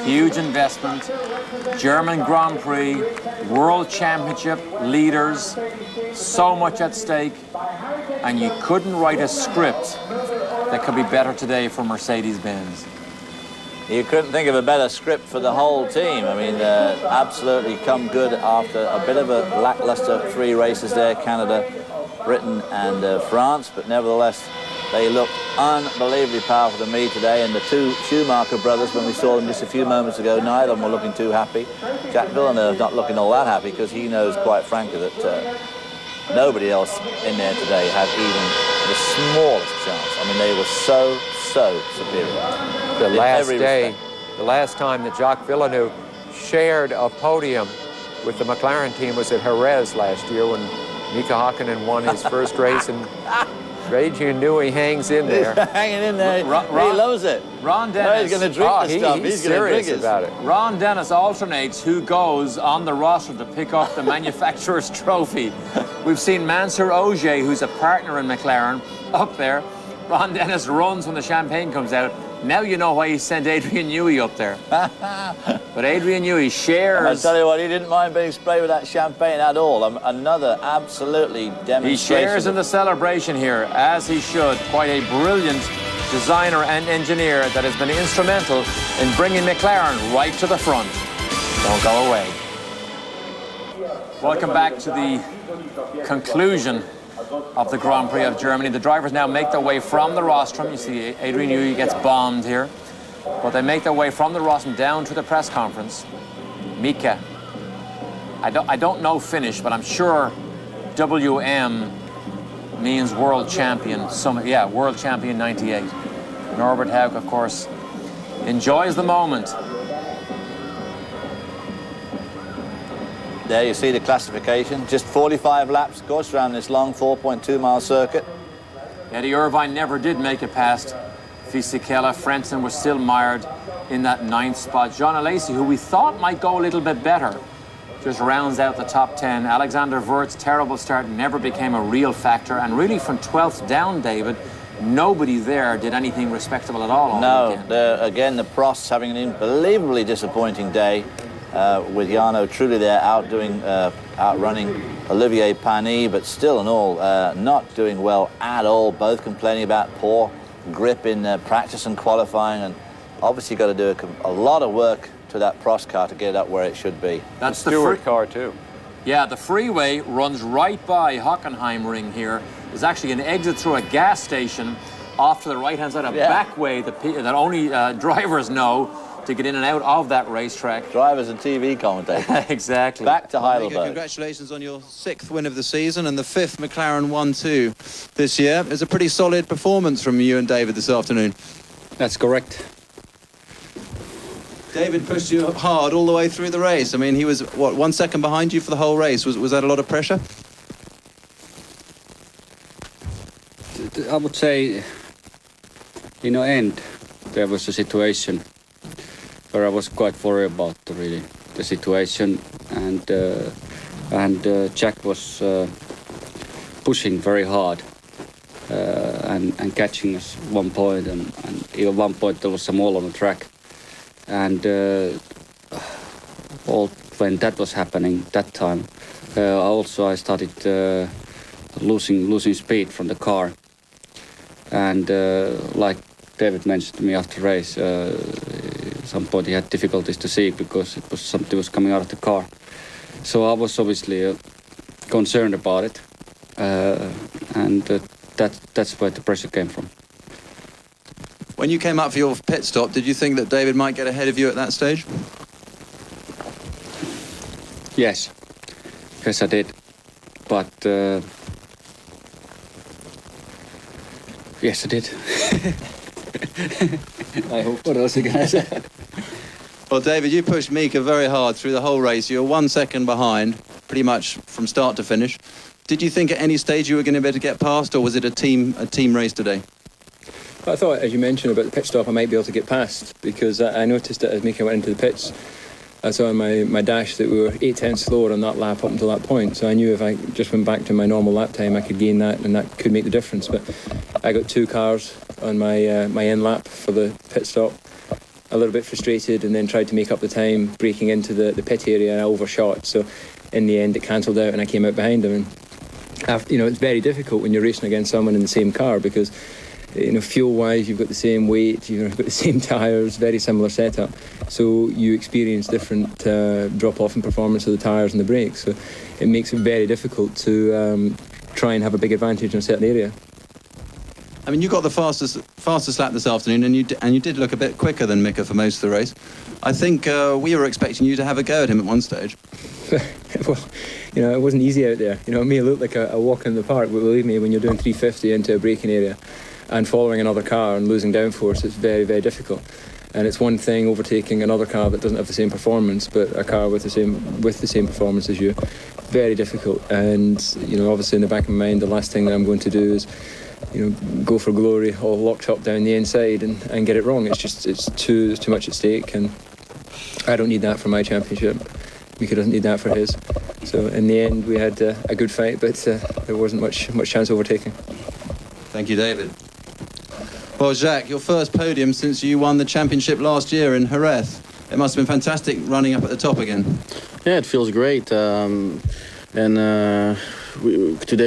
huge investment, German Grand Prix, World Championship leaders, so much at stake, and you couldn't write a script that could be better today for Mercedes-Benz. You couldn't think of a better script for the whole team. I mean, absolutely come good after a bit of a lackluster 3 races there, Canada, Britain and France, but nevertheless they looked unbelievably powerful to me today, and the 2 Schumacher brothers, when we saw them just a few moments ago, neither of them were looking too happy. Jack Villeneuve not looking all that happy because he knows quite frankly that nobody else in there today had even the smallest chance. I mean, they were so superior. The last time that Jacques Villeneuve shared a podium with the McLaren team was at Jerez last year when Mika Hakkinen won his first race, and Adrian Newey hangs in there. Hanging in there. He loves it. Ron Dennis. He's going to drink the stuff. He's serious about it. Ron Dennis alternates who goes on the roster to pick up the manufacturer's trophy. We've seen Mansour Ogier, who's a partner in McLaren, up there. Ron Dennis runs when the champagne comes out. Now you know why he sent Adrian Newey up there. But Adrian Newey shares... I'll tell you what, he didn't mind being sprayed with that champagne at all. Another absolutely demonstration. He shares in the celebration here, as he should. Quite a brilliant designer and engineer that has been instrumental in bringing McLaren right to the front. Don't go away. Welcome back to the conclusion of the Grand Prix of Germany. The drivers now make their way from the rostrum. You see Adrian Newey gets bombed here. But they make their way from the rostrum down to the press conference. Mika, I don't know Finnish, but I'm sure WM means world champion. World champion 98. Norbert Haug, of course, enjoys the moment. There you see the classification. Just 45 laps, of course, around this long 4.2-mile circuit. Eddie Irvine never did make it past Fisichella. Frentzen was still mired in that 9th spot. John Alesi, who we thought might go a little bit better, just rounds out the top 10. Alexander Wurtz's terrible start never became a real factor. And really from 12th down, David, nobody there did anything respectable at all. No, again, the Prosts having an unbelievably disappointing day. With Jarno truly there outrunning Olivier Panis, but still in all not doing well at all. Both complaining about poor grip in practice and qualifying, and obviously got to do a lot of work to that Prost car to get it up where it should be. That's the Stewart car too. Yeah, the freeway runs right by Hockenheimring here. There's actually an exit through a gas station off to the right-hand side, a back way that only drivers know to get in and out of that racetrack. Drivers and TV commentators. Exactly. Back to Heidelberg. Congratulations on your 6th win of the season and the 5th McLaren 1-2 this year. It was a pretty solid performance from you and David this afternoon. That's correct. David pushed you hard all the way through the race. I mean, he was, what, 1 second behind you for the whole race. Was that a lot of pressure? I would say, in the end, there was a situation where I was quite worried about the situation, and Jack was pushing very hard and catching us 1 point, and even 1 point there was some all on the track, and when that was happening that time, I started losing speed from the car, and like David mentioned to me after the race, at some point he had difficulties to see because it was something was coming out of the car. So I was obviously concerned about it, and that's where the pressure came from. When you came up for your pit stop, did you think that David might get ahead of you at that stage? Yes, I did, but yes, I did. I hope. What else are you going to say? Well, David, you pushed Mika very hard through the whole race. You were 1 second behind, pretty much from start to finish. Did you think at any stage you were going to be able to get past, or was it a team race today? I thought, as you mentioned about the pit stop, I might be able to get past, because I noticed that as Mika went into the pits, I saw in my dash that we were 8 tenths slower on that lap up until that point. So I knew if I just went back to my normal lap time, I could gain that, and that could make the difference. But I got 2 cars on my my end lap for the pit stop. A little bit frustrated, and then tried to make up the time, braking into the pit area, and I overshot. So in the end, it cancelled out, and I came out behind him. And after, it's very difficult when you're racing against someone in the same car because, fuel-wise, you've got the same weight, you've got the same tyres, very similar setup. So you experience different drop-off in performance of the tyres and the brakes. So it makes it very difficult to try and have a big advantage in a certain area. I mean, you got the fastest lap this afternoon, and you did look a bit quicker than Mika for most of the race. I think we were expecting you to have a go at him at one stage. Well, it wasn't easy out there. It may look like a walk in the park, but believe me, when you're doing 350 into a braking area and following another car and losing downforce, it's very, very difficult. And it's one thing overtaking another car that doesn't have the same performance, but a car with the same performance as you, very difficult. And obviously in the back of my mind, the last thing that I'm going to do is go for glory, all locked up down the inside and get it wrong. It's too much at stake, and I don't need that for my championship. Mika doesn't need that for his. So in the end, we had a good fight, but there wasn't much chance of overtaking. Thank you, David. Well, Jacques, your first podium since you won the championship last year in Jerez. It must have been fantastic running up at the top again. Yeah, it feels great. Today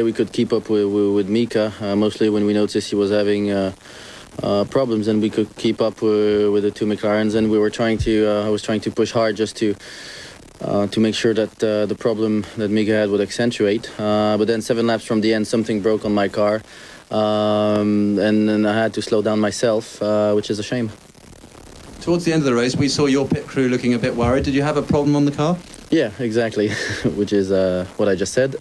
we could keep up with Mika, mostly when we noticed he was having problems, and we could keep up with the 2 McLarens, and we were I was trying to push hard just to make sure that the problem that Mika had would accentuate. But then 7 laps from the end, something broke on my car, and then I had to slow down myself, which is a shame. Towards the end of the race, we saw your pit crew looking a bit worried. Did you have a problem on the car? Yeah, exactly, which is what I just said.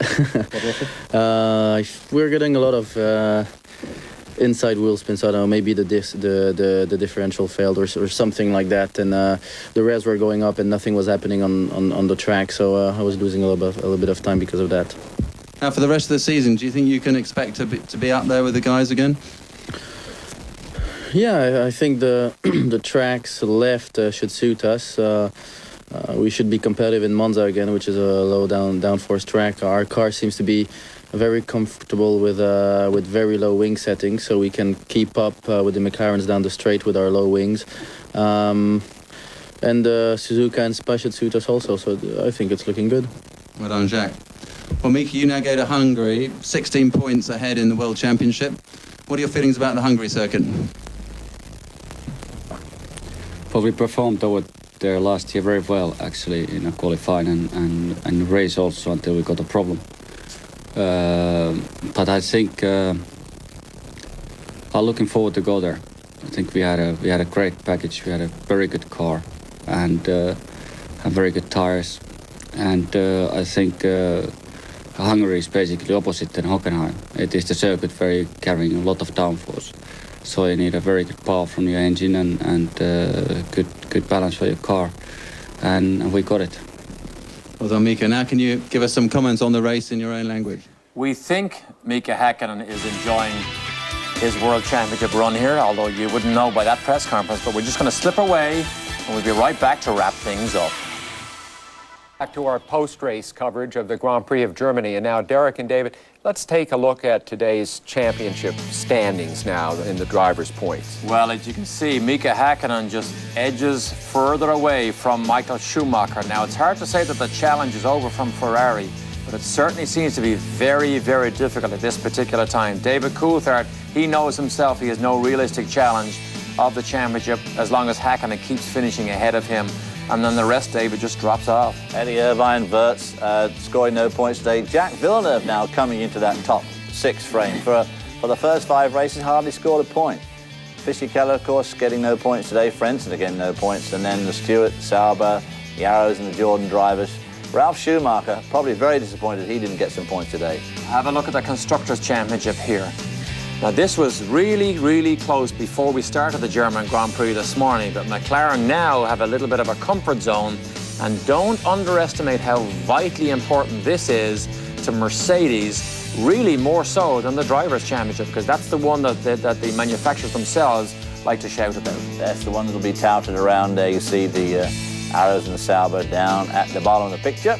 We're getting a lot of inside wheel spin, so I don't know, maybe the differential failed or something like that, and the revs were going up and nothing was happening on the track, so I was losing a little bit of time because of that. Now, for the rest of the season, do you think you can expect to be up there with the guys again? Yeah, I think the the tracks left should suit us. We should be competitive in Monza again, which is a low downforce track. Our car seems to be very comfortable with very low wing settings, so we can keep up with the McLarens down the straight with our low wings. And Suzuka and Spa should suit us also, so I think it's looking good. Well done, Jacques. Well, Mika, you now go to Hungary, 16 points ahead in the World Championship. What are your feelings about the Hungary circuit? Well, we performed over there last year very well, actually, in a qualifying and race also until we got a problem. But I think I'm looking forward to go there. I think we had a great package. We had a very good car and very good tires. And I think Hungary is basically opposite than Hockenheim. It is the circuit where you're carrying a lot of downforce. So you need a very good power from your engine and good balance for your car. And we got it. Well done, Mika. Now can you give us some comments on the race in your own language? We think Mika Häkkinen is enjoying his World Championship run here, although you wouldn't know by that press conference, but we're just going to slip away and we'll be right back to wrap things up. Back to our post-race coverage of the Grand Prix of Germany. And now, Derek and David, let's take a look at today's championship standings now in the drivers' points. Well, as you can see, Mika Häkkinen just edges further away from Michael Schumacher. Now, it's hard to say that the challenge is over from Ferrari, but it certainly seems to be very, very difficult at this particular time. David Coulthard, he knows himself he has no realistic challenge of the championship as long as Häkkinen keeps finishing ahead of him. And then the rest, David, just drops off. Eddie Irvine, Wirtz, scoring no points today. Jacques Villeneuve now coming into that top 6 frame. For the first 5 races, hardly scored a point. Fischer-Keller, of course, getting no points today. Frentzen, again, no points. And then the Stewart, Sauber, the Arrows and the Jordan drivers. Ralf Schumacher, probably very disappointed he didn't get some points today. Have a look at the Constructors' Championship here. Now, this was really, really close before we started the German Grand Prix this morning, but McLaren now have a little bit of a comfort zone, and don't underestimate how vitally important this is to Mercedes, really more so than the Drivers' Championship, because that's the one that the manufacturers themselves like to shout about. That's the one that'll be touted around there. You see the Arrows and Sauber down at the bottom of the picture.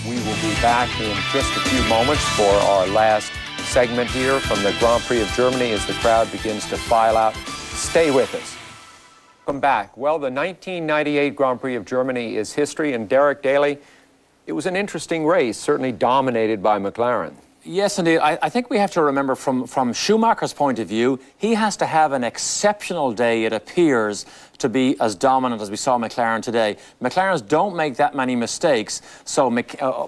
We will be back in just a few moments for our last segment here from the Grand Prix of Germany as the crowd begins to file out. Stay with us. Welcome back. Well, the 1998 Grand Prix of Germany is history, and Derek Daly, it was an interesting race, certainly dominated by McLaren. Yes, indeed. I think we have to remember from Schumacher's point of view, he has to have an exceptional day, it appears, to be as dominant as we saw McLaren today. McLarens don't make that many mistakes, so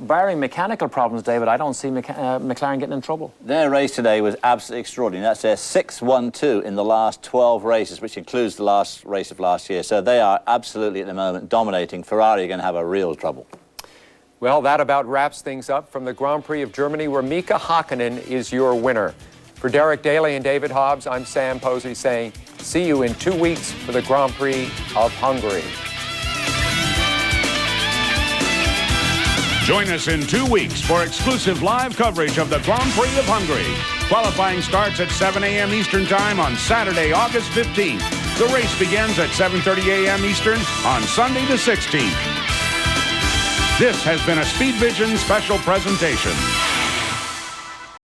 barring mechanical problems, David, I don't see McLaren getting in trouble. Their race today was absolutely extraordinary. That's their 6-1-2 in the last 12 races, which includes the last race of last year. So they are absolutely, at the moment, dominating. Ferrari are going to have a real trouble. Well, that about wraps things up from the Grand Prix of Germany, where Mika Hakkinen is your winner. For Derek Daly and David Hobbs, I'm Sam Posey saying, see you in 2 weeks for the Grand Prix of Hungary. Join us in 2 weeks for exclusive live coverage of the Grand Prix of Hungary. Qualifying starts at 7 a.m. Eastern Time on Saturday, August 15th. The race begins at 7:30 a.m. Eastern on Sunday the 16th. This has been a Speed Vision special presentation.